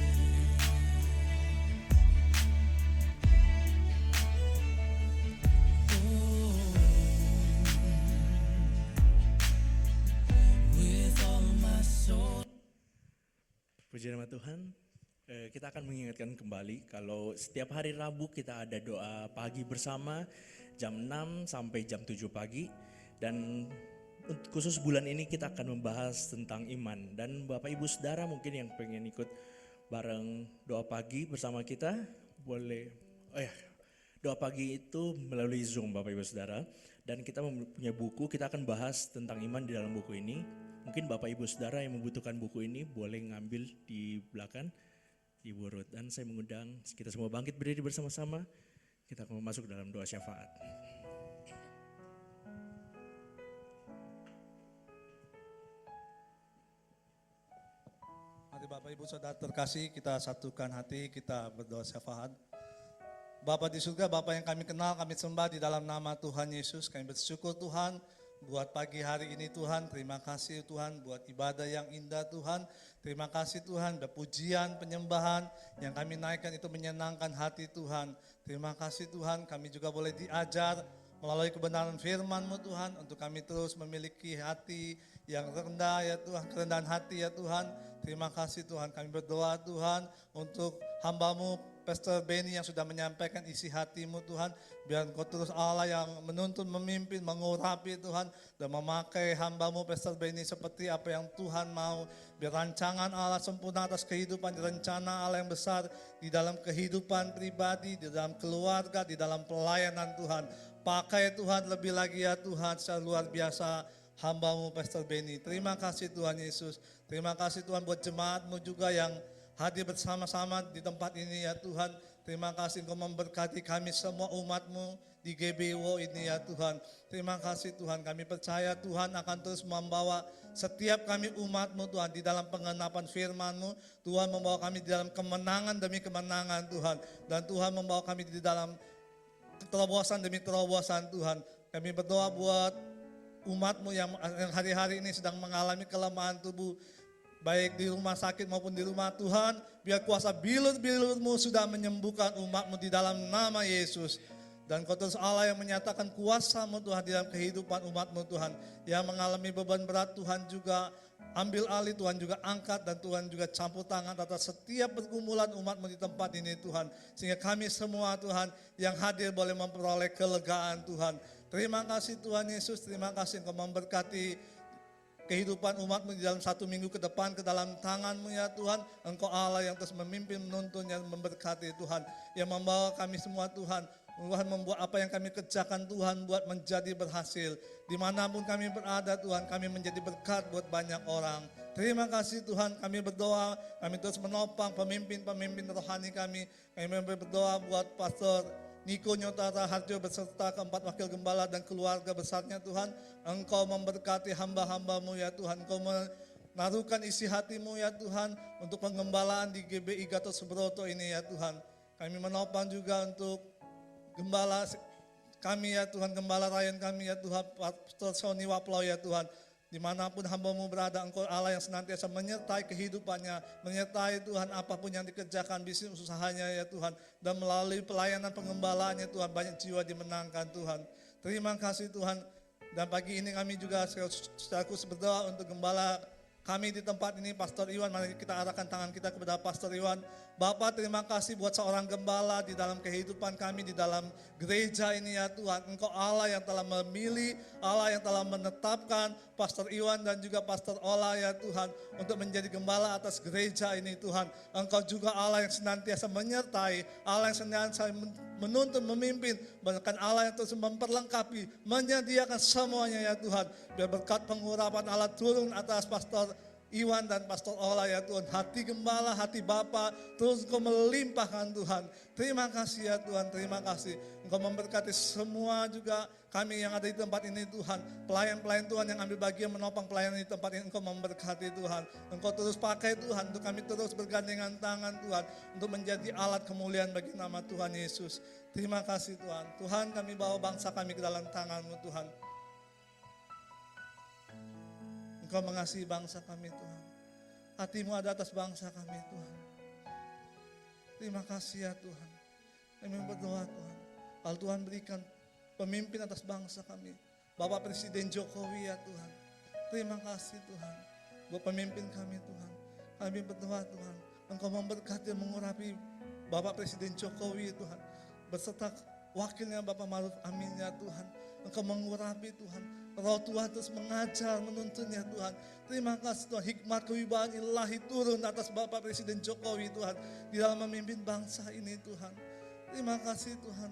With all my soul. Puji nama Tuhan. Kita akan mengingatkan kembali kalau setiap hari Rabu kita ada doa pagi bersama jam 6 sampai jam 7 pagi. Dan khusus bulan ini kita akan membahas tentang iman. Dan Bapak Ibu Saudara mungkin yang pengen ikut bareng doa pagi bersama kita, boleh. Doa pagi itu melalui Zoom Bapak Ibu Saudara. Dan kita mempunyai buku, kita akan bahas tentang iman di dalam buku ini. Mungkin Bapak Ibu Saudara yang membutuhkan buku ini boleh ngambil di belakang, di Burut. Dan saya mengundang kita semua bangkit berdiri bersama-sama. Kita akan masuk dalam doa syafaat. Mari Bapak Ibu Saudara terkasih, kita satukan hati, kita berdoa syafaat. Bapa di surga, Bapa yang kami kenal, kami sembah di dalam nama Tuhan Yesus. Kami bersyukur Tuhan buat pagi hari ini Tuhan. Terima kasih Tuhan buat ibadah yang indah Tuhan. Terima kasih Tuhan buat pujian, penyembahan yang kami naikkan itu menyenangkan hati Tuhan. Terima kasih Tuhan, kami juga boleh diajar melalui kebenaran firman-Mu Tuhan, untuk kami terus memiliki hati yang rendah ya Tuhan, kerendahan hati ya Tuhan. Terima kasih Tuhan, kami berdoa Tuhan untuk hamba-Mu Pastor Benny yang sudah menyampaikan isi hati-Mu Tuhan. Biar Engkau terus Allah yang menuntun, memimpin, mengurapi Tuhan, dan memakai hamba-Mu Pastor Benny seperti apa yang Tuhan mau. Biar rancangan Allah sempurna atas kehidupan, rencana Allah yang besar di dalam kehidupan pribadi, di dalam keluarga, di dalam pelayanan Tuhan. Pakai Tuhan lebih lagi ya Tuhan, secara luar biasa hamba-Mu Pastor Benny. Terima kasih Tuhan Yesus. Terima kasih Tuhan buat jemaat-Mu juga yang hadir bersama-sama di tempat ini ya Tuhan. Terima kasih Engkau memberkati kami semua umat-Mu di GBWO ini ya Tuhan. Terima kasih Tuhan, kami percaya Tuhan akan terus membawa setiap kami umat-Mu Tuhan di dalam pengenapan firman-Mu. Tuhan membawa kami di dalam kemenangan demi kemenangan Tuhan. Dan Tuhan membawa kami di dalam terobosan demi terobosan Tuhan. Kami berdoa buat umat-Mu yang hari-hari ini sedang mengalami kelemahan tubuh. baik di rumah sakit maupun di rumah Tuhan. Biar kuasa bilut-bilutmu sudah menyembuhkan umatmu di dalam nama Yesus. Dan Kau terus Allah yang menyatakan kuasa-Mu Tuhan di dalam kehidupan umat-Mu Tuhan. Yang mengalami beban berat Tuhan juga ambil alih, Tuhan juga angkat, dan Tuhan juga campur tangan atas setiap pergumulan umat-Mu di tempat ini Tuhan. Sehingga kami semua Tuhan yang hadir boleh memperoleh kelegaan Tuhan. Terima kasih Tuhan Yesus, terima kasih Engkau memberkati kehidupan umat-Mu di dalam 1 minggu ke depan ke dalam tangan-Mu ya Tuhan. Engkau Allah yang terus memimpin, menuntun, yang memberkati Tuhan. Yang membawa kami semua Tuhan. Tuhan membuat apa yang kami kerjakan Tuhan buat menjadi berhasil. Dimanapun kami berada Tuhan, kami menjadi berkat buat banyak orang. Terima kasih Tuhan, kami berdoa, kami terus menopang pemimpin-pemimpin rohani kami. Kami berdoa buat Pastor Niko Nyotara Harjo beserta keempat wakil gembala dan keluarga besarnya Tuhan. Engkau memberkati hamba-hamba-Mu ya Tuhan. Engkau menaruhkan isi hati-Mu ya Tuhan untuk penggembalaan di GBI Gatot Subroto ini ya Tuhan. Kami menopang juga untuk gembala kami ya Tuhan, gembala Ryan kami ya Tuhan, Pastor Sony Waplau ya Tuhan. Dimanapun hamba-Mu berada, Engkau Allah yang senantiasa menyertai kehidupannya, menyertai Tuhan apapun yang dikerjakan, bisnis usahanya ya Tuhan. Dan melalui pelayanan pengembalaannya Tuhan, banyak jiwa dimenangkan Tuhan. Terima kasih Tuhan. Dan pagi ini kami juga secara khusus berdoa untuk gembala kami di tempat ini, Pastor Iwan. Mari kita arahkan tangan kita kepada Pastor Iwan. Bapak, terima kasih buat seorang gembala di dalam kehidupan kami, di dalam gereja ini ya Tuhan. Engkau Allah yang telah memilih, Allah yang telah menetapkan Pastor Iwan dan juga Pastor Ola ya Tuhan, untuk menjadi gembala atas gereja ini Tuhan. Engkau juga Allah yang senantiasa menyertai, Allah yang senantiasa menuntun, memimpin, bahkan Allah yang terus memperlengkapi, menyediakan semuanya ya Tuhan. Biar berkat pengurapan Allah turun atas Pastor Iwan dan Pastor Ola ya Tuhan. Hati gembala, hati Bapa terus Engkau melimpahkan Tuhan. Terima kasih ya Tuhan, terima kasih. Engkau memberkati semua juga kami yang ada di tempat ini Tuhan. Pelayan-pelayan Tuhan yang ambil bagian menopang pelayanan di tempat ini, Engkau memberkati Tuhan. Engkau terus pakai Tuhan untuk kami terus bergandengan tangan Tuhan, untuk menjadi alat kemuliaan bagi nama Tuhan Yesus. Terima kasih Tuhan. Tuhan, kami bawa bangsa kami ke dalam tangan-Mu Tuhan. Engkau mengasihi bangsa kami Tuhan. Hati-Mu ada atas bangsa kami Tuhan. Terima kasih ya Tuhan. Kami berdoa Tuhan. Kalau Tuhan berikan pemimpin atas bangsa kami. Bapak Presiden Jokowi ya Tuhan. Terima kasih Tuhan. Buat pemimpin kami Tuhan. Kami berdoa Tuhan. Engkau memberkati dan mengurapi Bapak Presiden Jokowi Tuhan. Beserta wakilnya Bapak Maruf Amin ya Tuhan. Engkau mengurapi Tuhan. Roh Tuhan terus mengajar, menuntunnya Tuhan. Terima kasih Tuhan, hikmat kewibawaan ilahi turun atas Bapak Presiden Jokowi Tuhan, di dalam memimpin bangsa ini Tuhan. Terima kasih Tuhan.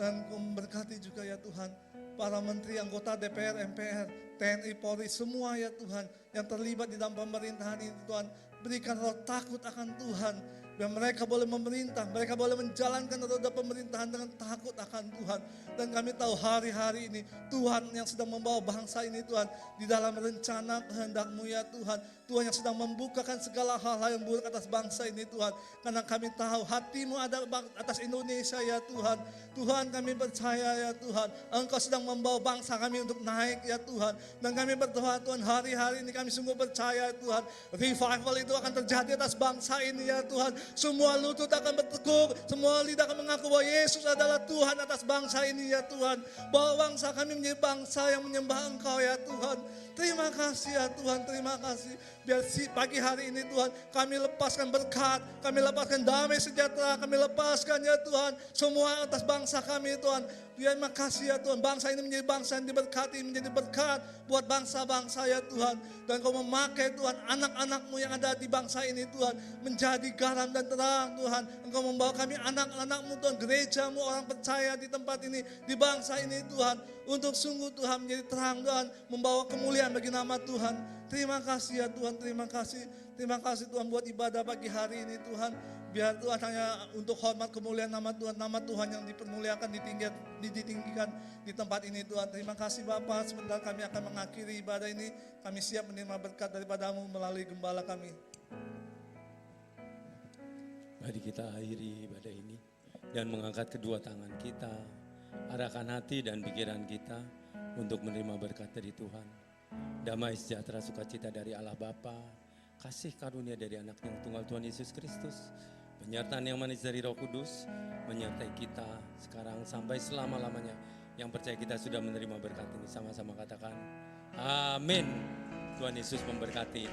Dan Engkau memberkati juga ya Tuhan, para menteri, anggota DPR, MPR, TNI, Polri, semua ya Tuhan, yang terlibat di dalam pemerintahan ini Tuhan. Berikan roh takut akan Tuhan. Dan mereka boleh memerintah, mereka boleh menjalankan roda pemerintahan dengan takut akan Tuhan. Dan kami tahu hari-hari ini Tuhan yang sedang membawa bangsa ini Tuhan di dalam rencana kehendak-Mu ya Tuhan. Tuhan yang sedang membukakan segala hal-hal yang buruk atas bangsa ini Tuhan. Karena kami tahu hati-Mu ada atas Indonesia ya Tuhan. Tuhan, kami percaya ya Tuhan, Engkau sedang membawa bangsa kami untuk naik ya Tuhan. Dan kami berdoa Tuhan, hari-hari ini kami sungguh percaya Tuhan, revival itu akan terjadi atas bangsa ini ya Tuhan. Semua lutut akan bertekuk, semua lidah akan mengaku bahwa Yesus adalah Tuhan atas bangsa ini ya Tuhan. Bahwa bangsa kami menjadi bangsa yang menyembah Engkau ya Tuhan. Terima kasih ya Tuhan, terima kasih. Biar pagi hari ini Tuhan, kami lepaskan berkat, kami lepaskan damai sejahtera, kami lepaskan ya Tuhan, semua atas bangsa kami Tuhan. Terima kasih ya Tuhan, bangsa ini menjadi bangsa yang diberkati, menjadi berkat buat bangsa-bangsa ya Tuhan. Dan Kau memakai Tuhan anak-anak-Mu yang ada di bangsa ini Tuhan, menjadi garam dan terang Tuhan. Engkau membawa kami anak-anak-Mu Tuhan, gereja-Mu, orang percaya di tempat ini, di bangsa ini Tuhan, untuk sungguh Tuhan menjadi terang Tuhan, membawa kemuliaan bagi nama Tuhan. Terima kasih ya Tuhan, terima kasih. Terima kasih Tuhan buat ibadah pagi hari ini Tuhan. Biar Tuhan hanya untuk hormat kemuliaan nama Tuhan yang dipermuliakan, ditinggikan di tempat ini Tuhan. Terima kasih Bapak, sebentar kami akan mengakhiri ibadah ini. Kami siap menerima berkat daripada-Mu melalui gembala kami. Mari kita akhiri ibadah ini dan mengangkat kedua tangan kita, arahkan hati dan pikiran kita untuk menerima berkat dari Tuhan. Damai sejahtera sukacita dari Allah Bapa kasih karunia dari anak yang tunggal Tuhan Yesus Kristus, penyertaan yang manis dari Roh Kudus, menyertai kita sekarang sampai selama-lamanya. Yang percaya kita sudah menerima berkat ini, sama-sama katakan amin. Tuhan Yesus memberkati.